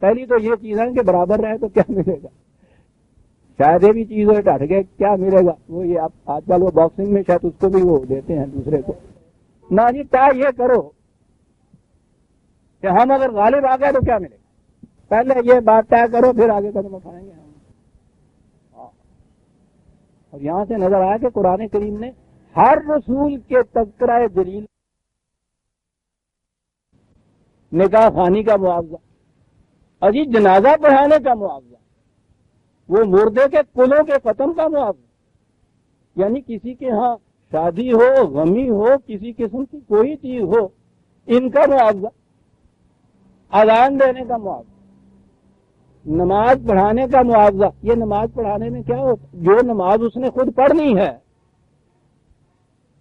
[SPEAKER 1] پہلی تو یہ چیز ہے کہ برابر رہے تو کیا ملے گا، شاید یہ بھی چیز ہو ڈٹ گئے کیا ملے گا، وہ یہ آج کل وہ باکسنگ میں شاید اس کو بھی وہ دیتے ہیں دوسرے کو، نہ جی طے یہ کرو کہ ہم اگر غالب آ گئے تو کیا ملے گا، پہلے یہ بات طے کرو پھر آگے قدم اٹھائیں گے ہم۔ اور یہاں سے نظر آیا کہ قرآن کریم نے ہر رسول کے تذکرہ جلیل، نکاح خوانی کا معاوضہ، اجی جنازہ پڑھانے کا معاوضہ، وہ مردے کے کلوں کے ختم کا معاوضہ، یعنی کسی کے ہاں شادی ہو، غمی ہو، کسی قسم کی کوئی چیز ہو، ان کا معاوضہ، اذان دینے کا معاوضہ، نماز پڑھانے کا معاوضہ۔ یہ نماز پڑھانے میں کیا ہوتا، جو نماز اس نے خود پڑھنی ہے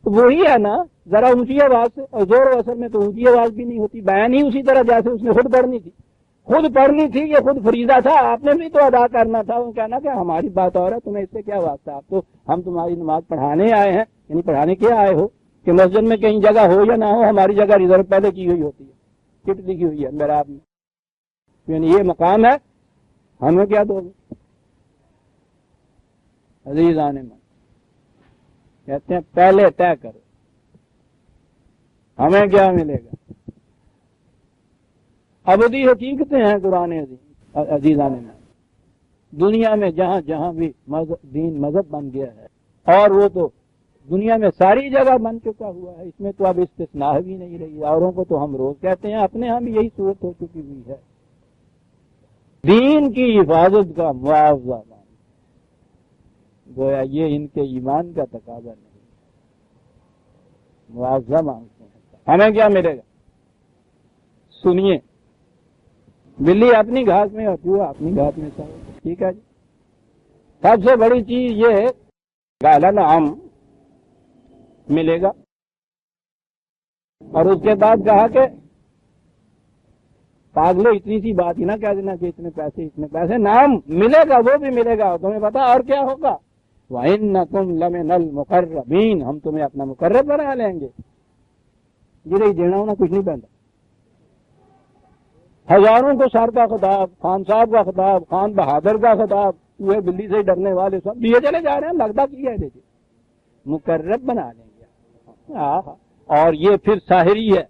[SPEAKER 1] وہی ہے نا، ذرا اونچی آواز سے، اور زور و اثر میں تو اونچی آواز بھی نہیں ہوتی، بیان ہی اسی طرح جیسے اس نے خود پڑھنی تھی، یہ خود فریضہ تھا، آپ نے بھی تو ادا کرنا تھا۔ وہ کہنا کہ ہماری بات اور ہے، تمہیں اس سے کیا واسطہ، آپ تو ہم تمہاری نماز پڑھانے آئے ہیں، یعنی پڑھانے کیا آئے ہو کہ مسجد میں کہیں جگہ ہو یا نہ ہو، ہماری جگہ ریزرو پہلے کی ہوئی ہوتی ہے، کٹ لکھی ہوئی ہے میرا، یعنی یہ مقام ہے، ہمیں کیا دو گے؟ عزیزان من، کہتے ہیں پہلے طے کرو ہمیں کیا ملے گا۔ ابدی حقیقتیں ہیں قرآن عزیزان من، دنیا میں جہاں جہاں بھی دین مذہب بن گیا ہے، اور وہ تو دنیا میں ساری جگہ بن چکا ہوا ہے، اس میں تو اب استثناء بھی نہیں رہی، اوروں کو تو ہم روز کہتے ہیں، اپنے ہاں بھی یہی صورت ہو چکی ہوئی ہے۔ دین کی حفاظت کا معاوضہ گویا یہ ان کے ایمان کا تقاضا نہیں، معاوضہ مانگتے ہیں، ہمیں کیا ملے گا؟ سنیے، بلی اپنی گھاس میں اور چوہا اپنی گھاس میں سو، ٹھیک ہے جی۔ سب سے بڑی چیز یہ ہے الانعام ملے گا، اور اس کے بعد کہا کہ پاگلو اتنی سی بات ہی نہ کہہ دینا کہ اتنے پیسے، نام ملے گا، وہ بھی ملے گا، تمہیں پتا اور کیا ہوگا، وَإِنَّكُمْ لَمِنَ الْمُقَرَّبِينَ، ہم تمہیں اپنا مقرب بنا لیں گے۔ یہ دینا ہونا کچھ نہیں پہنتا، ہزاروں کو سر کا خطاب، خان صاحب کا خطاب، خان بہادر کا خطاب، وہ بلی سے ڈرنے والے سب دیے چلے جا رہے ہیں، لگتا کی ہے دیکھیے، مقرب بنا لیں گے۔ اور یہ پھر ساحری ہے،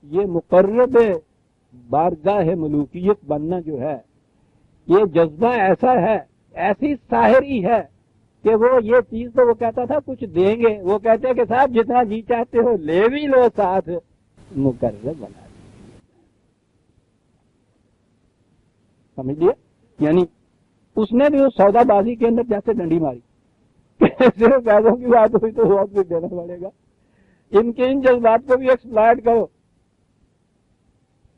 [SPEAKER 1] یہ مقرب بارگاہ ملوکیت بننا جو ہے، یہ جذبہ ایسا ہے، ایسی ساحری ہے کہ وہ یہ چیز تو وہ کہتا تھا کچھ دیں گے، وہ کہتے کہ صاحب جتنا جی چاہتے ہو لے بھی لو، ساتھ مقرب بنا دیں۔ سمجھ لیا؟ یعنی اس نے بھی اس سودا بازی کے اندر جیسے ڈنڈی ماری، صرف پیسوں کی بات ہوئی تو بہت کچھ دینا پڑے گا، ان کے ان جذبات کو بھی ایکسپلائٹ کرو،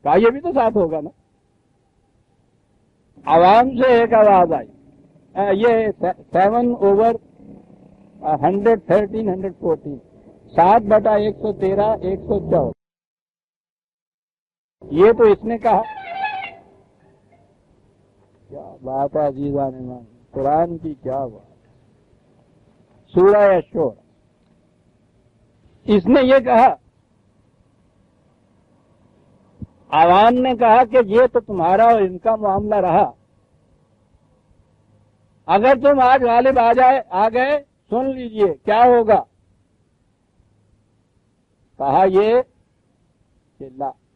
[SPEAKER 1] کہا یہ بھی تو ساتھ ہوگا نا۔ عوام سے ایک آواز آئی، یہ 7/113 7/113 114، یہ تو اس نے کہا۔ کیا بات ہے عزیزان ایمان، قرآن کی کیا بات۔ سورہ الشورى، اس نے یہ کہا، عوام نے کہا کہ یہ تو تمہارا اور ان کا معاملہ رہا، اگر تم آج غالب آ گئے سن لیجئے کیا ہوگا۔ کہا یہ کہ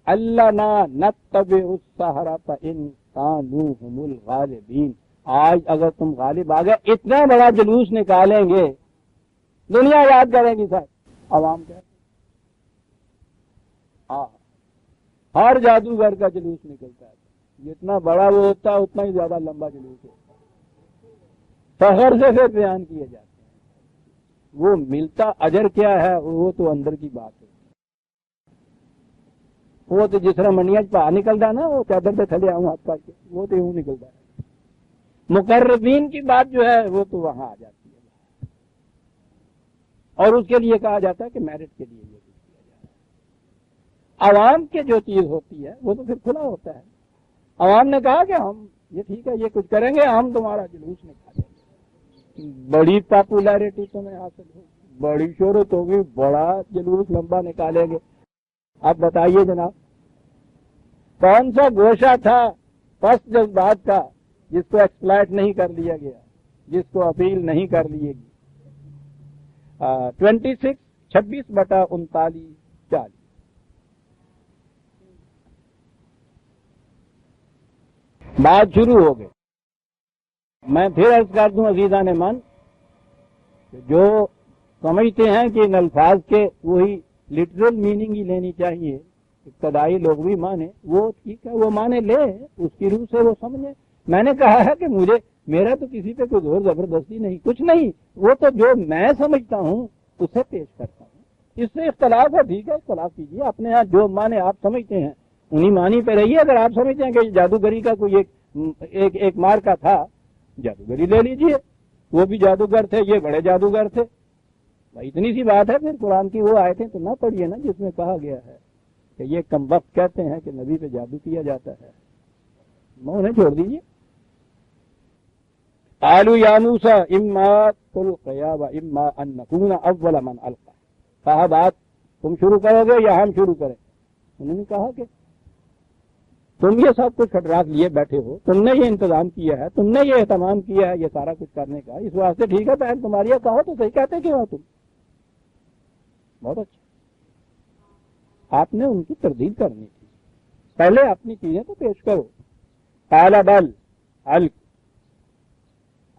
[SPEAKER 1] اللہ نتبع السحرۃ ان کانوا هم الغالبین، آج اگر تم غالب آ گئے اتنا بڑا جلوس نکالیں گے، دنیا یاد کرے گی سر۔ عوام کہتے ہر جادوگر کا جلوس نکلتا ہے، جتنا بڑا وہ ہوتا ہے اتنا ہی زیادہ لمبا جلوس ہوتا ہے، فخر سے پھر بیان کیے جاتے ہیں۔ وہ ملتا اجر کیا ہے وہ تو اندر کی بات ہے، وہ تو جس طرح منڈیاں باہر نکلتا ہے نا، وہ چادر پہ تھلے آؤں ہاتھ کر کے، وہ تو یوں نکلتا ہے۔ مقربین کی بات جو ہے وہ تو وہاں آ جاتی ہے، اور اس کے لیے کہا جاتا ہے کہ میرٹ کے لیے یہ کچھ کیا جاتا ہے۔ عوام کے جو چیز ہوتی ہے وہ تو پھر کھلا ہوتا ہے۔ عوام نے کہا کہ ہم یہ ٹھیک ہے، یہ کچھ کریں گے، ہم تمہارا جلوس نکالیں گے، بڑی پاپولیرٹی تمہیں حاصل ہوگی، بڑی شہرت ہوگی، بڑا جلوس لمبا نکالیں گے۔ اب بتائیے جناب، کون سا گوشہ تھا پس جذبات کا جس کو ایکسپلائٹ نہیں کر لیا گیا، جس کو اپیل نہیں کر لیے گی؟ 26/39 بات شروع ہو گئی۔ میں پھر عرض کر دوں عزیزان من، جو سمجھتے ہیں کہ ان الفاظ کے وہی لٹرل میننگ ہی لینی چاہیے، ابتدائی لغوی معنی، وہ ٹھیک ہے، وہ معنی لے، اس کی روح سے وہ سمجھے۔ میں نے کہا ہے کہ میرا تو کسی پہ کوئی زور زبردستی نہیں، کچھ نہیں، وہ تو جو میں سمجھتا ہوں اسے پیش کرتا ہوں۔ اس سے اختلاف ہے، ٹھیک ہے، اختلاف کیجیے، اپنے یہاں جو معنی آپ سمجھتے ہیں انہی معنی پہ رہیے۔ اگر آپ سمجھتے ہیں کہ جادوگری کا کوئی ایک مارکا تھا، جادوگری لے لیجیے، وہ بھی جادوگر تھے، یہ بڑے جادوگر تھے، بھائی اتنی سی بات ہے۔ پھر قرآن کی وہ آیتیں تو نہ پڑھیے نا جس میں کہا گیا ہے کہ یہ کم وقت کہتے ہیں کہ نبی پہ جادو کیا جاتا ہے، میں انہیں چھوڑ دیجیے۔ قالوا یا موسیٰ اما تلقی و اما ان نکون اول من القی، کہا بات تم شروع کرو گے یا ہم شروع کریں؟ انہوں نے کہا کہ تم یہ سب کچھ کھٹراک لیے بیٹھے ہو، تم نے یہ انتظام کیا ہے، تم نے یہ اہتمام کیا ہے یہ سارا کچھ کرنے کا، اس واسطے ٹھیک ہے بہن تمہاری ہے، کہو تو صحیح، کہتے کیوں ہو تم؟ بہت اچھا، آپ نے ان کی تردید کرنی تھی، پہلے اپنی چیزیں تو پیش کرو۔ قال بل الق،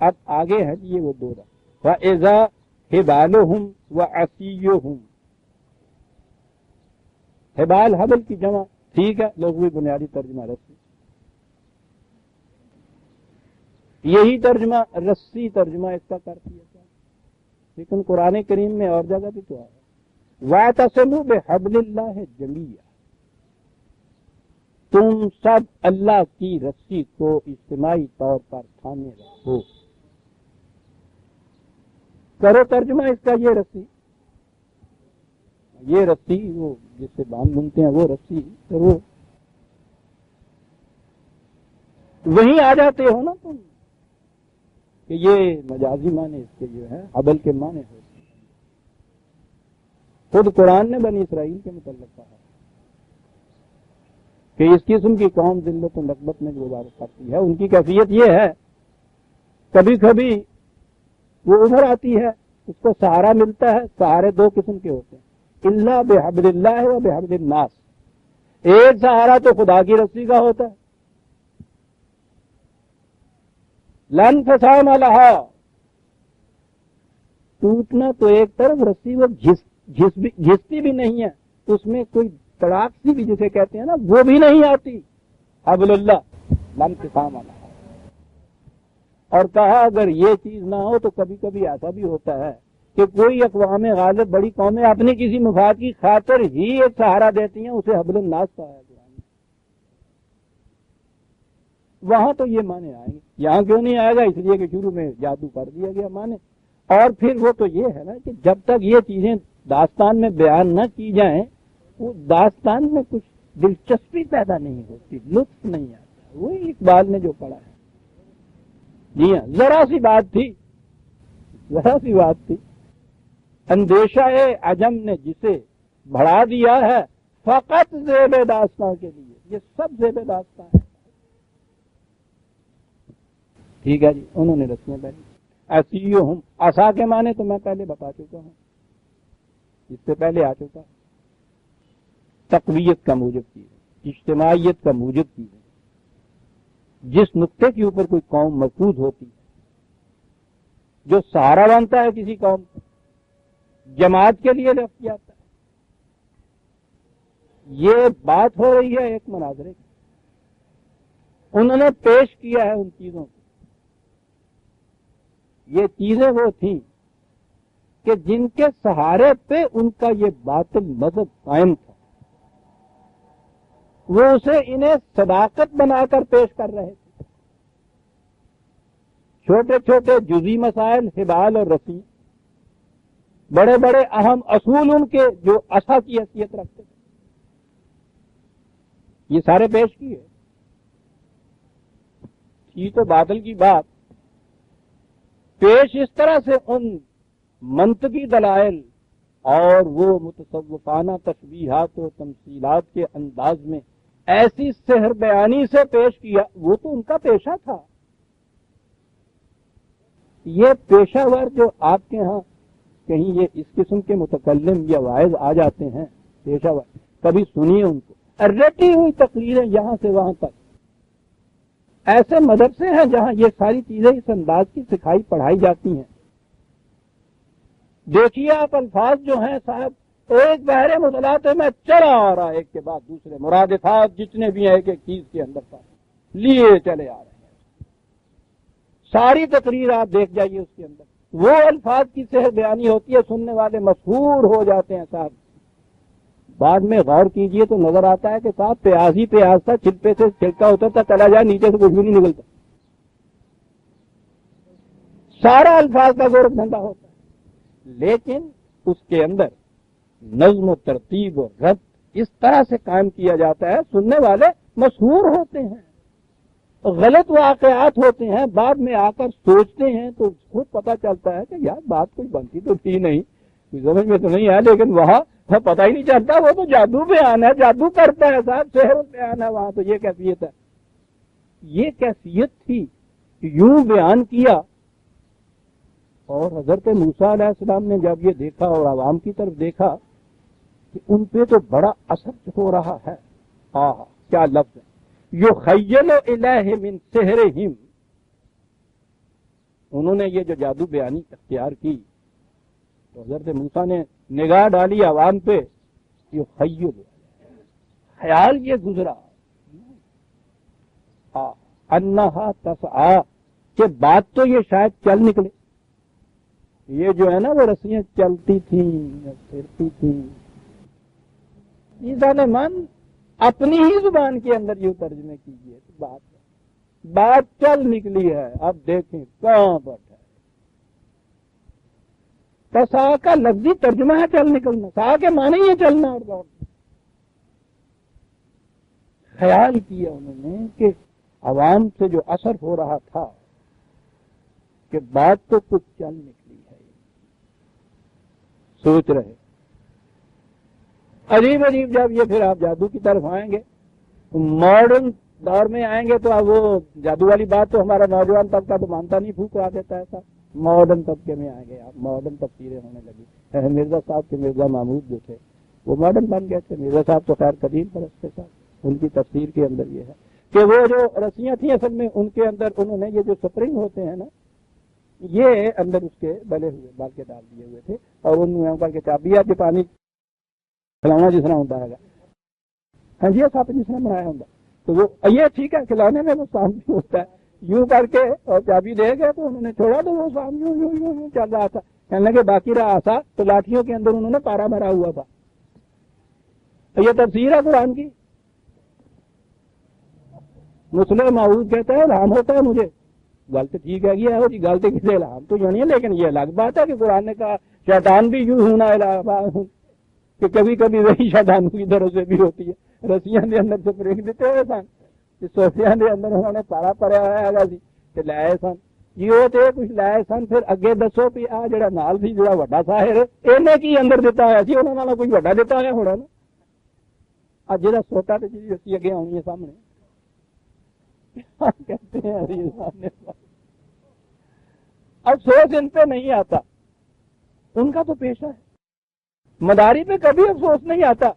[SPEAKER 1] اب آگے ہے یہ وہ دو رہا، وَإِذَا حِبَالُهُمْ وَعَصِيُّهُمْ، حبال حبل کی جمع، ٹھیک ہے، لغوی بنیادی ترجمہ رسی، یہی ترجمہ رسی ترجمہ اس کا کرتی ہے، لیکن قرآن کریم میں اور جگہ بھی تو ہے، وَاعْتَصِمُوا بِحَبْلِ اللَّهِ جَمِيعًا، تم سب اللہ کی رسی کو اجتماعی طور پر تھامے رکھو۔ کرو ترجمہ اس کا، یہ رسی، یہ رسی وہ جس سے باندھ بنتے ہیں، وہ رسی، تو وہ وہیں آ جاتے ہو نا تم کہ یہ مجازی معنی اس کے جو ہے حبل کے معنی ہوتے ہیں۔ خود قرآن نے بنی اسرائیل کے متعلق کہا کہ اس قسم کی قوم ذلت و نکبت میں گزار کرتی ہے، ان کی کیفیت یہ ہے، کبھی کبھی وہ ابھر آتی ہے اس کو سہارا ملتا ہے. سہارے دو قسم کے ہوتے ہیں، الا بحبل اللہ و بحبل الناس. ایک سہارا تو خدا کی رسی کا ہوتا ہے، لن فسام لہا، ٹوٹنا تو ایک طرف، رسی وہ گھستی بھی نہیں ہے، اس میں کوئی تڑاک سی بھی جسے کہتے ہیں نا وہ بھی نہیں آتی. حبل اللہ لن فسام لہا. اور کہا اگر یہ چیز نہ ہو تو کبھی کبھی ایسا بھی ہوتا ہے کہ کوئی اقوام غالب بڑی قومیں اپنی کسی مفاد کی خاطر ہی ایک سہارا دیتی ہیں، اسے حبل الناس کہا ہے. وہاں تو یہ معنی آئیں گے، یہاں کیوں نہیں آئے گا؟ اس لیے کہ شروع میں جادو کر دیا گیا معنی. اور پھر وہ تو یہ ہے نا کہ جب تک یہ چیزیں داستان میں بیان نہ کی جائیں وہ داستان میں کچھ دلچسپی پیدا نہیں ہوتی، لطف نہیں آتا. وہی اقبال نے جو پڑھا ہے. جی ہاں، ذرا سی بات تھی. اندیشہ عجم نے جسے بڑھا دیا ہے فقط زیب داستان کے لیے. یہ سب زیب داستان ہے. ٹھیک ہے جی، انہوں نے رسیاں پہلی. اسیہم، عصا کے معنی تو میں پہلے بتا چکا ہوں، اس سے پہلے آ چکا. تقویت کا موجب چیز ہے، اجتماعیت کا موجب چیز ہے. جس نقطے کے اوپر کوئی قوم مرکوز ہوتی ہے، جو سہارا بنتا ہے کسی قوم کو، جماعت کے لیے لفظ جاتا ہے. یہ بات ہو رہی ہے ایک مناظرے کی. انہوں نے پیش کیا ہے ان چیزوں کو. یہ چیزیں وہ تھیں کہ جن کے سہارے پہ ان کا یہ باطل مذہب قائم تھا. وہ اسے انہیں صداقت بنا کر پیش کر رہے تھے. چھوٹے چھوٹے جزی مسائل، حبال اور رسی، بڑے بڑے اہم اصول ان کے جو عصا کی حیثیت رکھتے تھے، یہ سارے پیش کیے. یہ تو باطل کی بات پیش اس طرح سے ان منطقی دلائل اور وہ متصوفانہ تشبیہات و تمثیلات کے انداز میں ایسی سحر بیانی سے پیش کیا. وہ تو ان کا پیشہ تھا. یہ پیشہ ور جو آپ کے ہاں کہیں یہ اس قسم کے متکلم یا واعظ آ جاتے ہیں، پیشہ ور، کبھی سنیے ان کو رٹی ہوئی تقریریں یہاں سے وہاں تک. ایسے مدرسے ہیں جہاں یہ ساری چیزیں اس انداز کی سکھائی پڑھائی جاتی ہیں. دیکھیے آپ الفاظ جو ہیں صاحب، ایک بحر مطالعات میں چلا آ رہا ہے ایک کے بعد دوسرے، مرادفات جتنے بھی ہیں ایک ایک چیز کے اندر کا لیے چلے آ رہے ہیں. ساری تقریر آپ دیکھ جائیے، اس کے اندر وہ الفاظ کی سحر بیانی ہوتی ہے، سننے والے مسحور ہو جاتے ہیں صاحب. بعد میں غور کیجئے تو نظر آتا ہے کہ صاحب پیاز ہی پیاز تھا، چھلکے سے چھلکا اترتا چلا جائے، نیچے سے کچھ بھی نہیں نکلتا. سارا الفاظ کا گورکھ دھندا ہوتا ہے، لیکن اس کے اندر نظم و ترتیب و ربط اس طرح سے قائم کیا جاتا ہے، سننے والے مسحور ہوتے ہیں. غلط واقعات ہوتے ہیں، بعد میں آ کر سوچتے ہیں تو خود پتہ چلتا ہے کہ یار بات کوئی بنتی تو تھی نہیں، سمجھ میں تو نہیں ہے، لیکن وہاں پتہ ہی نہیں چلتا. وہ تو جادو بیان ہے، جادو کرتا ہے صاحب، سحر بیان ہے وہاں. تو یہ کیفیت ہے، یہ کیفیت تھی. یوں بیان کیا. اور حضرت موسیٰ علیہ السلام نے جب یہ دیکھا اور عوام کی طرف دیکھا کہ ان پہ تو بڑا اثر ہو رہا ہے. کیا لفظ ہے، یخیل الیہ من سحرہم. انہوں نے یہ جو جادو بیانی اختیار کی تو حضرت موسیٰ نے نگاہ ڈالی عوام پہ، یخیل، خیال یہ گزرا انہا تسعی، کہ بات تو یہ شاید چل نکلے. یہ جو ہے نا وہ رسیاں چلتی تھیں پھرتی تھیں. عیسیٰ نے من اپنی ہی زبان کے اندر یہ ترجمے کیجیے. بات چل نکلی ہے، اب دیکھیں کہاں پر ہے. سا کا لفظی ترجمہ ہے چل نکلنا، سا کے معنی یہ چلنا اور دوڑنا. خیال کیا انہوں نے کہ عوام سے جو اثر ہو رہا تھا کہ بات تو کچھ چل نکلی ہے. سوچ رہے عجیب عجیب. جب یہ پھر آپ جادو کی طرف آئیں گے، ماڈرن دور میں آئیں گے تو اب وہ جادو والی بات تو ہمارا نوجوان طبقہ تو مانتا نہیں، پھونک آ دیتا ہے. ماڈرن طبقے میں آ گئے آپ، ماڈرن تفسیریں ہونے لگی. مرزا صاحب کے مرزا محمود جو تھے وہ ماڈرن بن گئے تھے. مرزا صاحب تو خیر قدیم پرست تھے صاحب، ان کی تفسیر کے اندر یہ ہے کہ وہ جو رسیاں تھیں اصل میں ان کے اندر انہوں نے یہ جو سپرنگ ہوتے ہیں نا یہ اندر اس کے بلے ہوئے بال کے ڈال دیے ہوئے تھے اور ان کر کے چابی آپ کے پانی کھلانا جس طرح ہوتا ہے ہاں جی صاحب جس طرح بنایا ہوتا تو وہ یہ ٹھیک ہے کھلانے میں وہ سام بھی ہوتا ہے یوں کر کے اور چابی دے گئے تو انہوں نے چھوڑا تو وہ سام یوں یوں یوں یوں چل رہا تھا. کہنے لگے باقی رہا تھا تو لاٹھیوں کے اندر انہوں نے پارا بھرا ہوا تھا. یہ تفسیر ہے قرآن کی. مسلم معود کہتا ہے الہام ہوتا ہے مجھے. غلط ٹھیک ہے یہ جی غلطی کسی الہام تو یوں نہیں ہے لیکن یہ الگ بات ہے کہ قرآن نے کہا شیطان بھی یوں ہونا الہام کہ کبھی کبھی وہی شیطان کی طرف سے بھی ہوتی ہے. رسیاں دے اندر سے پریک دیتے ہوئے سن سوفیاں دے اندر انہوں نے پارا پڑیا ہوا سی کہ لائے سن جی وہ تو کچھ لائے سن. پھر اگے دسو بھی آ جڑا نال سی جڑا وڈا ساحر انہیں کی اندر دیتا ہوا سی انہوں نے کوئی وڈا دیتا ہوا ہونا نا. آج جڑا چھوٹا تو چیز رسی اگے آنی ہے سامنے کہتے ہیں افسوس ان پہ نہیں آتا. ان کا تو پیشہ ہے. مداری پہ کبھی افسوس نہیں آتا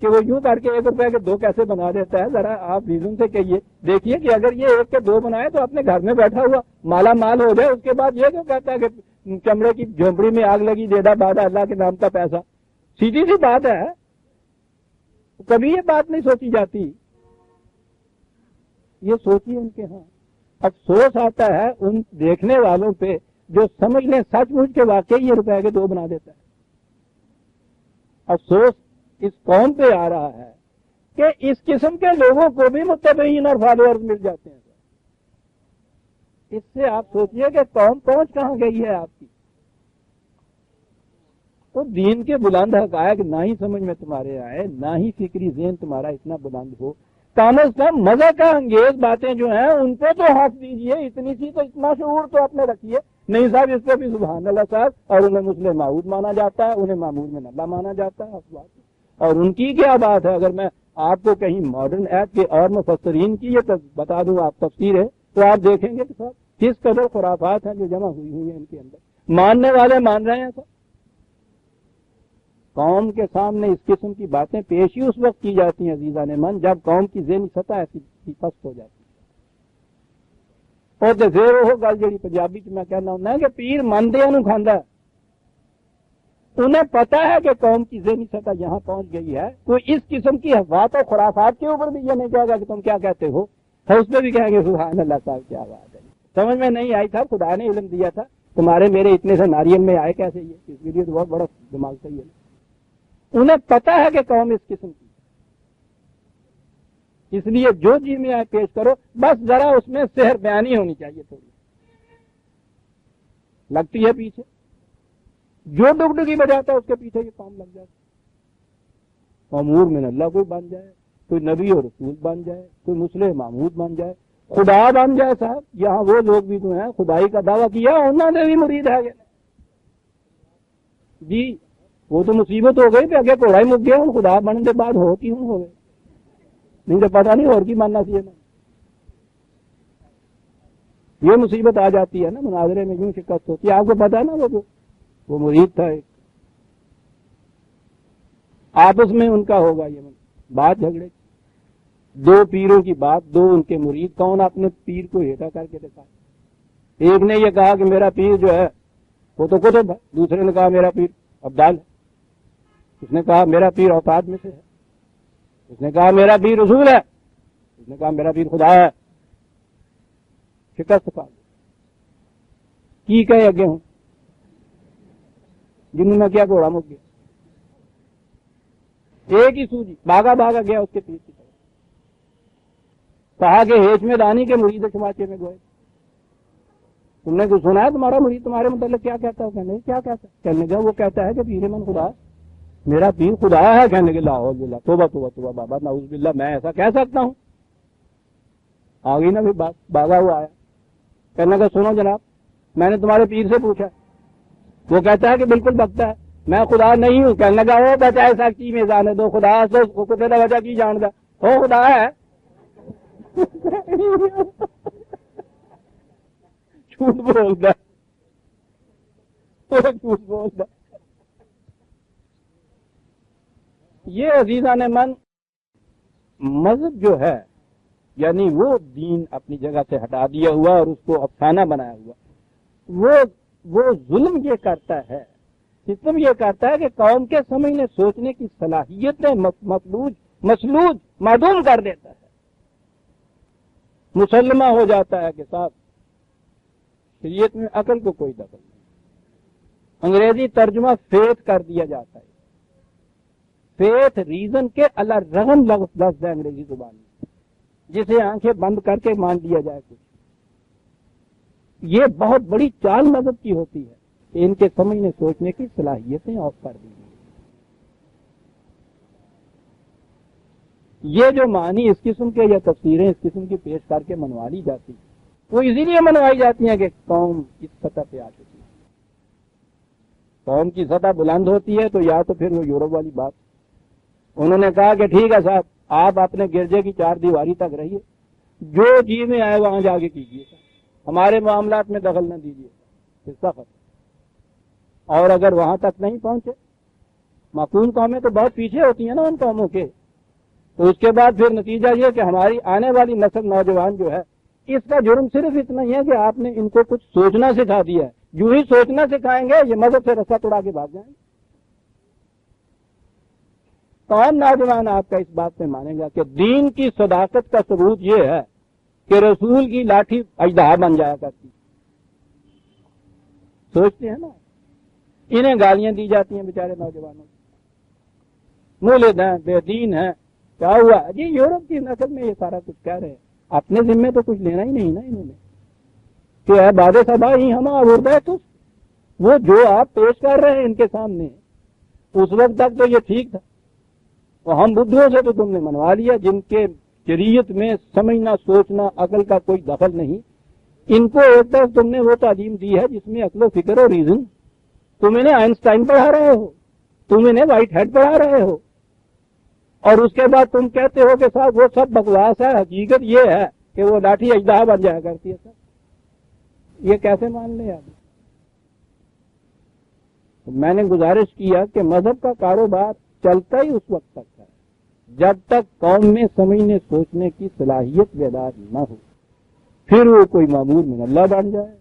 [SPEAKER 1] کہ وہ یوں کر کے 1 روپے کے 2 کیسے بنا دیتا ہے. ذرا آپ ریزن سے کہیے دیکھیے کہ اگر یہ 1 کے 2 بنائے تو اپنے گھر میں بیٹھا ہوا مالا مال ہو جائے. اس کے بعد یہ کیوں کہتا ہے کہ چمڑے کی جھونپڑی میں آگ لگی دے دا بادہ اللہ کے نام کا پیسہ. سیدھی سی بات ہے. کبھی یہ بات نہیں سوچی جاتی. یہ سوچیے ان کے ہاں افسوس آتا ہے ان دیکھنے والوں پہ جو سمجھ لیں سچ مچ کے واقعی یہ روپے کے 2 بنا دیتا ہے. افسوس اس قوم پہ آ رہا ہے کہ اس قسم کے لوگوں کو بھی متبعین اور فالوورز مل جاتے ہیں. اس سے آپ سوچئے کہ قوم پہنچ کہاں گئی ہے آپ کی. تو دین کے بلند حقائق نہ ہی سمجھ میں تمہارے آئے نہ ہی فکری ذہن تمہارا اتنا بلند ہو. کم از کم مزہ کا انگیز باتیں جو ہیں ان پہ تو حق دیجئے. اتنی سی تو اتنا شعور تو اپنے رکھیے. نہیں صاحب اس پہ بھی سبحان اللہ صاحب اور انہیں مسلم معود مانا جاتا ہے انہیں معمول میں اللہ مانا جاتا ہے. اور ان کی کیا بات ہے. اگر میں آپ کو کہیں ماڈرن ایپ کے اور مفسرین کی یہ بتا دوں آپ تفسیر ہے تو آپ دیکھیں گے کہ صاحب کس قدر خرافات ہیں جو جمع ہوئی ہیں ان کے اندر. ماننے والے مان رہے ہیں. قوم کے سامنے اس قسم کی باتیں پیش ہی اس وقت کی جاتی ہیں عزیزان من جب قوم کی ذہنی سطح ایسی پست ہو جاتی ہے. اور پھر وہ گل جی پنجابی میں کہنا ہوں کہ پیر مندیاں نو کھاندا ہے. انہیں پتا ہے کہ قوم کی ذہنی سطح یہاں پہنچ گئی ہے. کوئی اس قسم کی افواہات اور خرافات کے اوپر بھی یہ نہیں کہے گا کہ تم کیا کہتے ہو. اس پہ بھی کہیں گے سبحان اللہ صاحب کیا بات ہے. سمجھ میں نہیں آئی تھا خدا نے علم دیا تھا. تمہارے میرے اتنے سے ناریل میں آئے کیسے یہ اس کے لیے تو بہت بڑا دماغ صحیح ہے. انہیں پتا ہے کہ قوم اس قسم کی. اس لیے جو چیز میں آئے پیش کرو بس ذرا اس میں سحر بیانی ہونی چاہیے. تھوڑی لگتی ہے پیچھے جو ڈگڈگی بجاتا ہے اس کے پیچھے یہ کام لگ جاتا ہے. امور من اللہ کوئی بن جائے کوئی نبی اور رسول بن جائے کوئی مسلم محمود بن جائے خدا بن جائے. صاحب یہاں وہ لوگ بھی جو ہیں خدائی کا دعویٰ کیا انہوں نے بھی مرید ہے جی. وہ تو مصیبت ہو گئی کہ اگے گھوڑا ہی مک گیا ہوں خدا بننے کے بعد ہو کیوں ہو گئے نہیں تو پتا نہیں اور کی ماننا چاہیے نا. یہ مصیبت آ جاتی ہے نا مناظرے میں یوں شکست ہوتی ہے. آپ کو پتا ہے نا وہ مرید تھا ایک آپس میں ان کا ہوگا یہ بات جھگڑے 2 پیروں کی بات 2 ان کے مرید کون اپنے پیر کو ہیٹا کر کے دکھا. ایک نے یہ کہا کہ میرا پیر جو ہے وہ تو قطب ہے. دوسرے نے کہا میرا پیر ابدال ہے. اس نے کہا میرا پیر اوتاد میں سے ہے. اس نے کہا میرا پیر رسول ہے. اس نے کہا میرا پیر خدا ہے. شکست پا کی کہے اگے ہوں جنہوں نے کیا گھوڑا مک گیا. ایک ہی سوجی بھاگا بھاگا گیا اس کے پیر کی طرف. کہا کہ ہیچ میں دانی کے مرید چماچے میں گئے. تم نے کچھ سنا ہے تمہارا مرید تمہارے متعلق کیا کہتا ہے. کہنے کیا کہتا ہے. کہنے کا وہ کہتا ہے کہ پیر من خدا میرا پیر خدا ہے. کہنے کے لاہور بلا توبہ توبہ توبہ بابا نعوذ باللہ میں ایسا کہہ سکتا ہوں. آگئی نا پھر بات بھاگا ہوا آیا. کہنے کا سنو جناب میں نے تمہارے پیر سے پوچھا وہ کہتا ہے کہ بالکل بکتا ہے میں خدا نہیں ہوں. کہنے کا وہ بچا ایسا کی میں جانے دو خدا تو تیرا وجہ کی جان دا وہ خدا ہے. جھوٹ بولتا وہ جھوٹ بول رہا ہے۔ یہ عزیزان من مذہب جو ہے یعنی وہ دین اپنی جگہ سے ہٹا دیا ہوا اور اس کو افسانہ بنایا ہوا، وہ ظلم یہ کرتا ہے، سسٹم یہ کرتا ہے کہ قوم کے سمجھنے سوچنے کی صلاحیتیں مسلوج معدوم کر دیتا ہے، مسلمہ ہو جاتا ہے کہ صاحب شریعت میں عقل کو کوئی دخل نہیں۔ انگریزی ترجمہ فیتھ کر دیا جاتا ہے، فیتھ ریزن کے الرغم لفظ ہے انگریزی زبان میں، جسے آنکھیں بند کر کے مان لیا جائے کچھ۔ یہ بہت بڑی چال مذہب کی ہوتی ہے کہ ان کے سمجھنے سوچنے کی صلاحیتیں آف کر دی گئی۔ یہ جو معنی اس قسم کے یا تفسیریں اس قسم کی پیش کر کے منوا لی جاتی وہ اسی لیے منوائی جاتی ہیں کہ قوم اس سطح پہ آ چکی ہے۔ قوم کی سطح بلند ہوتی ہے تو یا تو پھر وہ یورپ والی بات، انہوں نے کہا کہ ٹھیک ہے صاحب آپ اپنے گرجے کی چار دیواری تک رہیے، جو جی میں آئے وہاں جا کے کیجیے، ہمارے معاملات میں دخل نہ دیجیے، اس ختم۔ اور اگر وہاں تک نہیں پہنچے، معقول قومیں تو بہت پیچھے ہوتی ہیں نا ان قوموں کے، تو اس کے بعد پھر نتیجہ یہ کہ ہماری آنے والی نسل نوجوان جو ہے اس کا جرم صرف اتنا ہی ہے کہ آپ نے ان کو کچھ سوچنا سکھا دیا ہے، جو ہی سوچنا سکھائیں گے یہ مذہب سے رسا توڑا کے بھاگ جائیں گے۔ کون نوجوان آپ کا اس بات پہ مانے گا کہ دین کی صداقت کا ثبوت یہ ہے کہ رسول کی لاٹھی اژدہا بن جایا کرتی؟ سوچتے ہیں نا، انہیں گالیاں دی جاتی ہیں بیچارے نوجوانوں کو، مولد ہیں، بے دین ہیں، کیا ہوا جی یورپ کی نسل میں یہ سارا کچھ کہہ رہے ہیں، اپنے ذمے تو کچھ لینا ہی نہیں نا انہوں نے کہ ہے باد صبا ہی ہم آورد ہے تو وہ جو آپ پیش کر رہے ہیں ان کے سامنے اس وقت تک تو یہ ٹھیک تھا، اور ہم بدھوں سے تو تم نے منوا لیا جن کے شریعت میں سمجھنا سوچنا عقل کا کوئی دخل نہیں، ان کو ایک طرف تم نے وہ تعلیم دی ہے جس میں عقل و فکر اور ریزن، تم انہیں آئنسٹائن پڑھا رہے ہو، تم انہیں وائٹ ہیڈ پڑھا رہے ہو، اور اس کے بعد تم کہتے ہو کہ صاحب وہ سب بکواس ہے، حقیقت یہ ہے کہ وہ لاٹھی اژدہا بن جایا کرتی ہے۔ سر یہ کیسے مان لیں آپ؟ میں نے گزارش کیا کہ مذہب کا کاروبار چلتا ہی اس وقت تک ہے جب تک قوم میں سمجھنے سوچنے کی صلاحیت بیدار نہ ہو، پھر وہ کوئی معمور من اللہ بن جائے،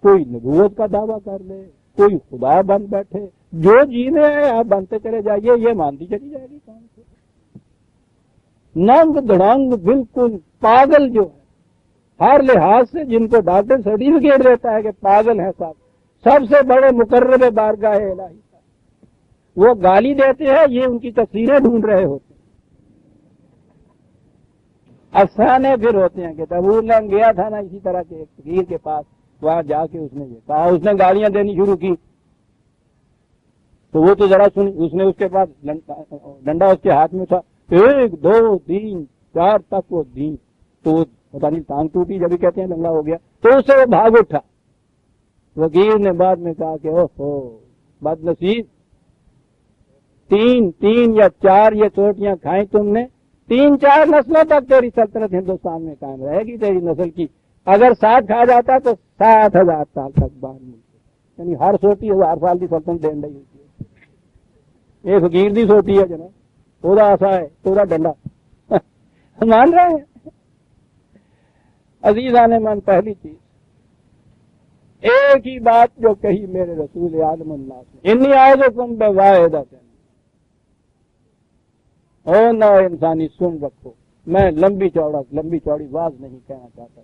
[SPEAKER 1] کوئی نبوت کا دعویٰ کر لے، کوئی خدا بن بیٹھے، جو جی میں آئے آپ بنتے چلے جائیے، یہ مانتی چلی جائے گی قوم سے۔ ننگ دڑنگ بالکل پاگل جو ہے ہر لحاظ سے، جن کو ڈاکٹر سرٹیفکیٹ دیتا ہے کہ پاگل ہے صاحب، سب سے بڑے مقرب بارگاہ الہی صاحب، وہ گالی دیتے ہیں، یہ ان کی تصویریں ڈھونڈ رہے ہوتے ہیں۔ افسانے پھر ہوتے ہیں کہ تبور لنگ گیا تھا نا اسی طرح کے ایک فقیر کے پاس، وہاں جا کے اس نے یہ کہا، اس نے گالیاں دینی شروع کی تو وہ تو ذرا سن، اس نے اس کے پاس ڈنڈا اس کے ہاتھ میں تھا، 1 2 3 4 تک وہ دی تو وہ پتا نہیں ٹانگ ٹوٹی جب بھی کہتے ہیں لنگڑا ہو گیا، تو اس سے وہ بھاگ اٹھا۔ وکیل نے بعد میں کہا کہ اوہو بد نصیب، 3 یا 4 یہ چوٹیاں کھائیں تم نے، 3-4 نسلوں تک تیری سلطنت ہندوستان میں قائم رہے گی تیری نسل کی، اگر 7 کھا جاتا تو 7,000 سال تک باہر ملتے، یعنی ہر سوٹی 1000 سال کی سلطنت دین رہی ہوتی ہے۔ یہ فقیر دی سوٹی ہے جناب، تودا آسا ہے، تودا ڈنڈا مان رہے ہیں۔ عزیزان من، پہلی چیز ایک ہی بات جو کہی میرے رسول عالم اللہ سے، انی اعوذکم بواحدۃ، او نو انسانی سن رکھو، میں لمبی چوڑی واز نہیں کہنا چاہتا،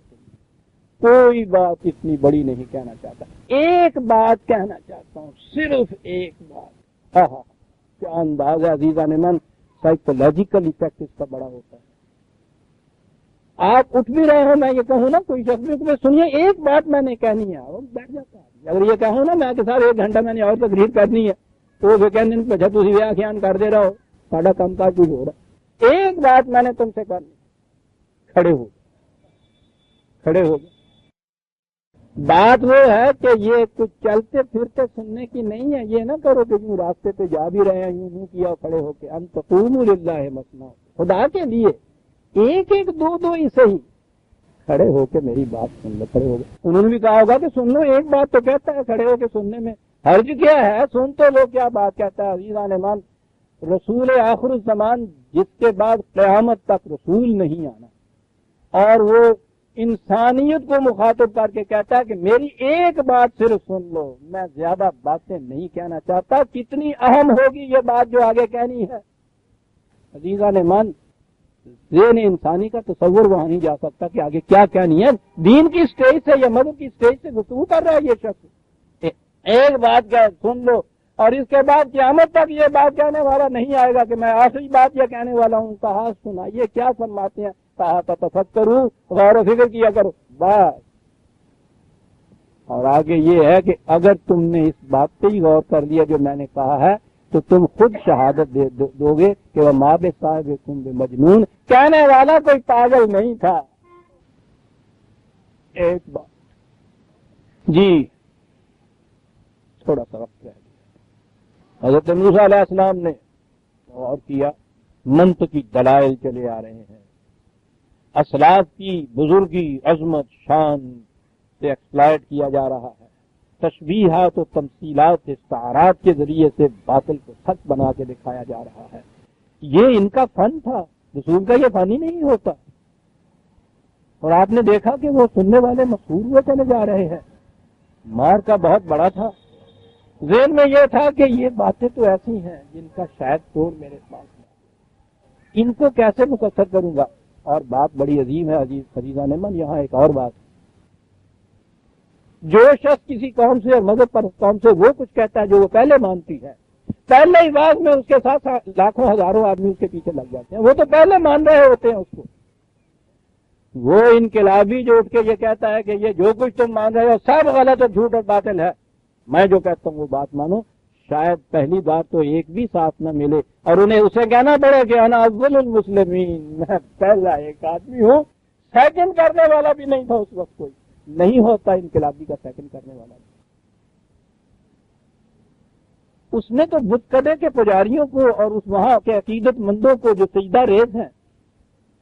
[SPEAKER 1] کوئی بات اتنی بڑی نہیں کہنا چاہتا، ایک بات کہنا چاہتا ہوں، صرف ایک بات۔ ہاں کیا انداز ہے عزیزان من، سائیکولوجیکل ایفیکٹ اس کا بڑا ہوتا ہے۔ آپ اٹھ بھی رہے ہو، میں یہ کہوں نا کوئی شخص بھی سنیے ایک بات میں نے کہنی ہے، وہ بیٹھ جاتا ہے۔ اگر یہ کہوں نا میں کہ صاحب 1 گھنٹہ میں نے اور تقریر کرنی ہے تو وہ کہنے پچھا تھی ویاخیان کر دے رہا ہو، ساڈا کام کاج کچھ ہو رہا۔ ایک بات میں نے تم سے کرنی، کھڑے ہو گئے۔ بات وہ ہے کہ یہ کچھ چلتے پھرتے سننے کی نہیں ہے، یہ نہ کرو کہ یوں راستے پہ جا بھی رہے ہیں یوں کیا کھڑے ہو کے، ان تقوموا للہ مثنی، خدا کے لیے ایک 2 ہی صحیح کھڑے ہو کے میری بات سن لو۔ کھڑے ہو گئے، انہوں نے بھی کہا ہوگا کہ سن لو، ایک بات تو کہتا ہے کھڑے ہو کے سننے میں حرج کیا ہے؟ سن تو لو کیا بات کہتا ہے عزیزان ایمان. رسول آخر الزمان جس کے بعد قیامت تک رسول نہیں آنا، اور وہ انسانیت کو مخاطب کر کے کہتا ہے کہ میری ایک بات صرف سن لو، میں زیادہ باتیں نہیں کہنا چاہتا. کتنی اہم ہوگی یہ بات جو آگے کہنی ہے. عزیزان ایمان، ذہن انسانی کا تصور وہاں نہیں جا سکتا کہ آگے کیا کہنی ہے. دین کی سٹیج سے یا مذہب کی سٹیج سے گفتگو کر رہا ہے یہ شخص. ایک بات کیا سن لو، اور اس کے بعد قیامت تک یہ بات کہنے والا نہیں آئے گا کہ میں آخری بات یہ کہنے والا ہوں. کہا سنائیے کیا فرماتے ہیں. کہا تفکروا، غور و فکر کیا کرو بس. اور آگے یہ ہے کہ اگر تم نے اس بات پہ ہی غور کر لیا جو میں نے کہا ہے تو تم خود شہادت دو گے کہ وہ ماں بے صاحب تم بے مجنون، کہنے والا کوئی پاگل نہیں تھا. ایک بات جی تھوڑا سا وقت رہ گیا. حضرت موسیٰ علیہ السلام نے اور کیا، منطقی دلائل چلے آ رہے ہیں، اسلاف کی بزرگی عظمت شان سے ایکسپلائٹ کیا جا رہا ہے، تشبیہات و تمثیلات استعارات کے ذریعے سے باطل کو سچ بنا کے دکھایا جا رہا ہے. یہ ان کا فن تھا، رسول کا یہ فن ہی نہیں ہوتا. اور آپ نے دیکھا کہ وہ سننے والے مسحور ہوئے چلے جا رہے ہیں. مار کا بہت بڑا تھا، ذہن میں یہ تھا کہ یہ باتیں تو ایسی ہیں جن کا شاید توڑ میرے پاس ہے، ان کو کیسے مکسر کروں گا. اور بات بڑی عظیم ہے عزیزان من. یہاں ایک اور بات، جو شخص کسی قوم سے اور مذہب پر قوم سے وہ کچھ کہتا ہے جو وہ پہلے مانتی ہے، پہلے ہی بات میں اس کے ساتھ لاکھوں ہزاروں آدمی اس کے پیچھے لگ جاتے ہیں. وہ تو پہلے مان رہے ہوتے ہیں اس کو. وہ انقلابی جو اٹھ کے یہ کہتا ہے کہ یہ جو کچھ تم مان رہے ہو سب غلط اور جھوٹ اور باطل ہے، میں جو کہتا ہوں وہ بات مانو، شاید پہلی بار تو ایک بھی ساتھ نہ ملے اور انہیں اسے کہنا پڑے کہ انا اول المسلمین، میں پہلا ایک آدمی ہوں. سیکنڈ کرنے والا بھی نہیں تھا اس وقت. کوئی نہیں ہوتا انقلابی کا سیکنڈ کرنے والا بھی. اس نے تو بت کدے کے پجاریوں کو اور اس وہاں کے عقیدت مندوں کو جو سجدہ ریز ہیں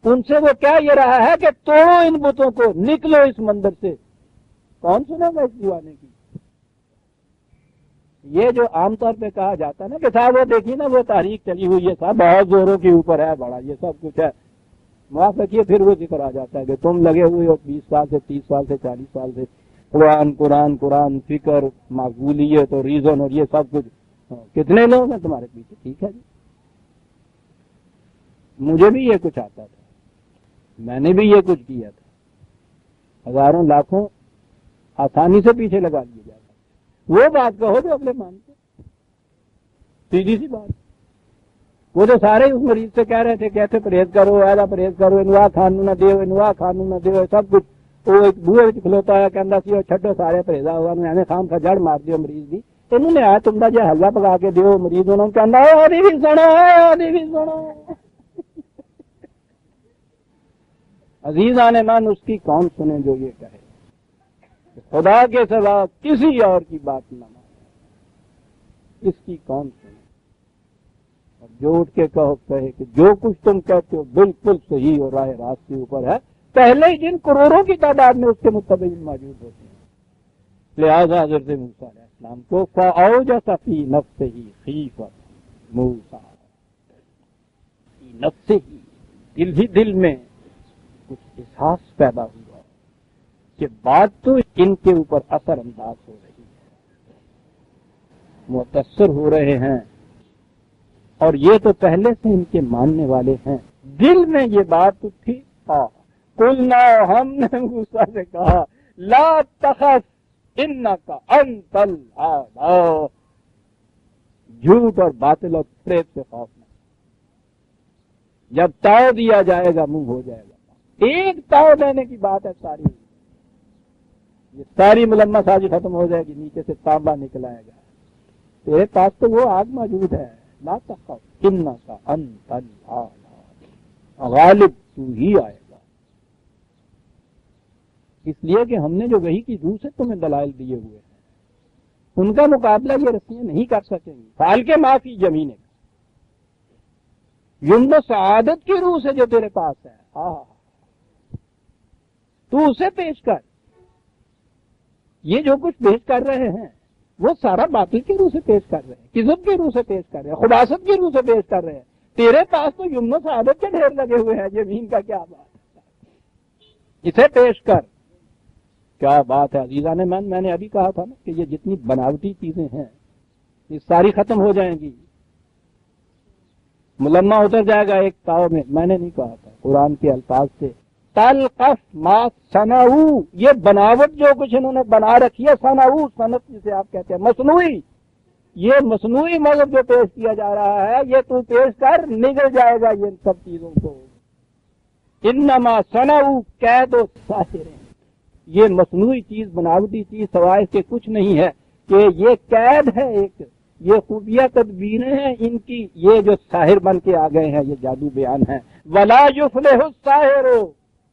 [SPEAKER 1] ان سے وہ کیا یہ رہا ہے کہ توڑو ان بتوں کو، نکلو اس مندر سے. کون سنے گا اس دیوانے کی؟ یہ جو عام طور پہ کہا جاتا ہے نا کہ صاحب وہ دیکھیے نا وہ تحریک چلی ہوئی ہے صاحب بہت زوروں کے اوپر ہے، بڑا یہ سب کچھ ہے. معاف رکھیے پھر وہ ذکر آ جاتا ہے کہ تم لگے ہوئے ہو 20 سال سے 30 سال سے 40 سال سے قرآن فکر معقولیت اور ریزن اور یہ سب کچھ. کتنے لوگ ہیں تمہارے پیچھے؟ ٹھیک ہے جی، مجھے بھی یہ کچھ آتا تھا، میں نے بھی یہ کچھ کیا تھا. ہزاروں لاکھوں آسانی سے پیچھے لگا دیے جاتا. وہ بات کہو جو اگلے مانتے، سیدھی سی بات. وہ جو سارے اس مریض سے کہہ رہے تھے کہتے پرہیز کرو، ایسا پرہیز کرو، انواع کھانو نہ دیو، انواع کھانو نہ دیو، سب کچھ. وہ ایک بوئے کھلوتا ہے کہنا سی چھڈو سارے پرہیزا ہوا میں خام کا جڑ مار دیو مریض دی. انہوں نے آیا تم جو حلوہ پکا کے دیو مریض انہوں نے کہنا آدھی بھی سنو آدھی بھی سنو. عزیزان من، اس کی کون سنے جو یہ کہے خدا کے سوا کسی اور کی بات نہ مانے، اس کی کون سنے. اور جو اٹھ کے کہے کہ جو کچھ تم کہتے ہو بالکل صحیح اور راہ راست کے اوپر ہے، پہلے ہی جن کروڑوں کی تعداد میں اس کے متبعین موجود ہوتے ہیں. لہذا حضرت موسیٰ علیہ السلام کو فَأَوْجَسَ فِي نَفْسِهِ خِیفَةً موسیٰ، نفسه ہی دل میں کچھ احساس پیدا ہوا کہ بات تو ان کے اوپر اثر انداز ہو رہی ہے، متاثر ہو رہے ہیں، اور یہ تو پہلے سے ان کے ماننے والے ہیں. دل میں یہ بات اٹھی. قلنا، ہم نے موسیٰ سے کہا لا تخف انک انت الاعلی، جھوٹ اور باطل اور فریب سے خوف نہ. جب تاؤ دیا جائے گا منہ ہو جائے گا. ایک تاؤ دینے کی بات ہے ساری، یہ ساری ملمہ سازی ختم ہو جائے گی، نیچے سے تانبا نکل آئے گا. تیرے پاس تو وہ آگ موجود ہے. لا تخف انک انت الاعلی، غالب تو ہی آئے گا. اس لیے کہ ہم نے جو وحی کی روح سے تمہیں دلائل دیے ہوئے ہیں ان کا مقابلہ یہ رسیاں نہیں کر سکیں گی. فال کے معافی زمین یمن سعادت کی روح سے جو تیرے پاس ہے، تو اسے پیش کر. یہ جو کچھ پیش کر رہے ہیں وہ سارا باطل کی روح سے پیش کر رہے ہیں، کذب کی روح سے پیش کر رہے ہیں، خباثت کی روح سے پیش کر رہے ہیں. تیرے پاس تو یمن و سعادت کے ڈھیر لگے ہوئے ہیں، یمین کا کیا بات ہے، اسے پیش کر. کیا بات ہے عزیزان من، میں نے ابھی کہا تھا نا کہ یہ جتنی بناوٹی چیزیں ہیں یہ ساری ختم ہو جائیں گی. ملمہ اتر جائے گا ایک تاؤ میں نے نہیں کہا تھا، قرآن کے الفاظ سے تلقف ما صنعوا، یہ بناوٹ جو کچھ انہوں نے بنا رکھی ہے، صنعوا صنعت جسے آپ کہتے ہیں، مصنوعی، یہ مصنوعی مذہب جو پیش کیا جا رہا ہے یہ تو پیش کر، نگل جائے گا یہ سب چیزوں کو. انما صنعوا کید الساحر، یہ مصنوعی چیز، بناوٹی چیز سوائے اس کے کچھ نہیں ہے کہ یہ قید ہے، ایک یہ خفیہ تدبیریں ہیں ان کی، یہ جو ساحر بن کے آ گئے ہیں، یہ جادو بیان ہے. ولا یفلح الساحر،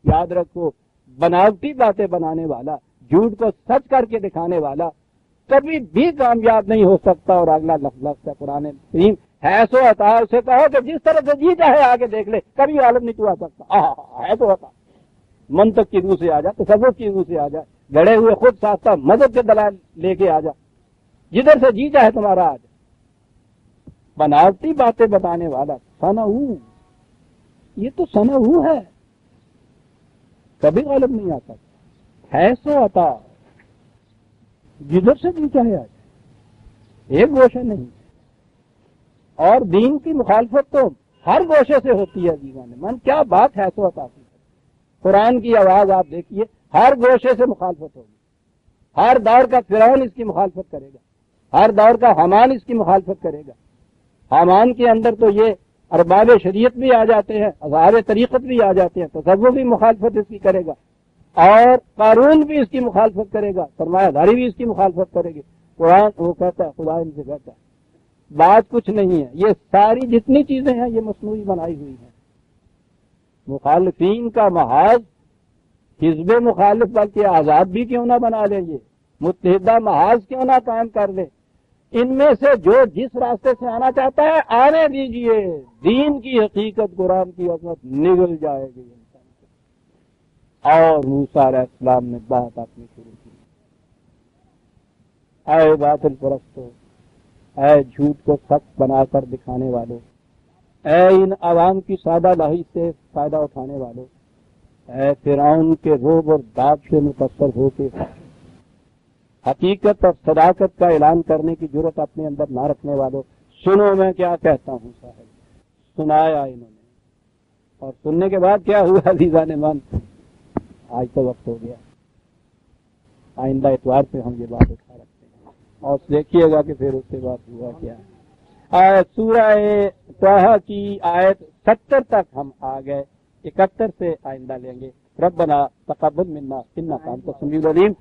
[SPEAKER 1] یاد رکھو بناوٹی باتیں بنانے والا، جھوٹ کو سچ کر کے دکھانے والا کبھی بھی کامیاب نہیں ہو سکتا. اور اگلا لفظ ہے قرآن کریم، ہے سو عطا، اسے کہو کہ جس طرح سے جی چاہے آگے دیکھ لے، کبھی عالم نہیں تو آ سکتا. ہے تو عطا، منطق کی روح سے آ جا، تصور کی روح سے آ جا، گڑے ہوئے خود ساختہ مذہب کے دلائل لے کے آ جا، جدھر سے جی چاہے تمہارا آ جا. بناوٹی باتیں بتانے والا صنعوا، یہ تو صنعوا ہے، کبھی غالب نہیں آ سکتا. ہے سو عطا، جدھر سے جی چاہے آ جائے، ایک گوشے نہیں. اور دین کی مخالفت تو ہر گوشے سے ہوتی ہے جیوان من. کیا بات ہے سو عطا کی، قرآن کی آواز آپ دیکھیے، ہر گوشے سے مخالفت ہوگی. ہر دور کا فرعون اس کی مخالفت کرے گا، ہر دور کا حامان اس کی مخالفت کرے گا. حامان کے اندر تو یہ ارباب شریعت بھی آ جاتے ہیں، اصحاب طریقت بھی آ جاتے ہیں، تصوف بھی مخالفت اس کی کرے گا، اور قارون بھی اس کی مخالفت کرے گا، سرمایہ داری بھی اس کی مخالفت کرے گی. قرآن وہ کہتا ہے، خدا ان سے کہتا ہے بات کچھ نہیں ہے، یہ ساری جتنی چیزیں ہیں یہ مصنوعی بنائی ہوئی ہیں. مخالفین کا محاذ حزب مخالف بلکہ آزاد بھی کیوں نہ بنا لیں، یہ متحدہ محاذ کیوں نہ قائم کر لیں. ان میں سے جو جس راستے سے آنا چاہتا ہے آنے دیجئے، دین کی حقیقت، قرآن کی عظمت نگل جائے گی انسان سے. اور موسیٰ علیہ السلام نے بات اپنی شروع کی، اے باطل پرستو، اے جھوٹ کو سچ بنا کر دکھانے والوں، اے ان عوام کی سادہ لاہی سے فائدہ اٹھانے والوں، اے فرعون کے روب اور داد سے متاثر ہو کے حقیقت اور صداقت کا اعلان کرنے کی جرت اپنے اندر نہ رکھنے والوں، سنو میں کیا کہتا ہوں. صاحب سنایا انہوں نے، اور سننے کے بعد کیا ہوا عزیزان من، آج تو وقت ہو گیا، آئندہ اتوار سے ہم یہ بات اٹھا رکھتے ہیں اور دیکھیے گا کہ پھر اس کے بعد ہوا کیا. سورہ طٰہٰ کی آیت 70 تک ہم آ گئے، 71 سے آئندہ لیں گے. ربنا تقبل منا انک انت السمیع العلیم.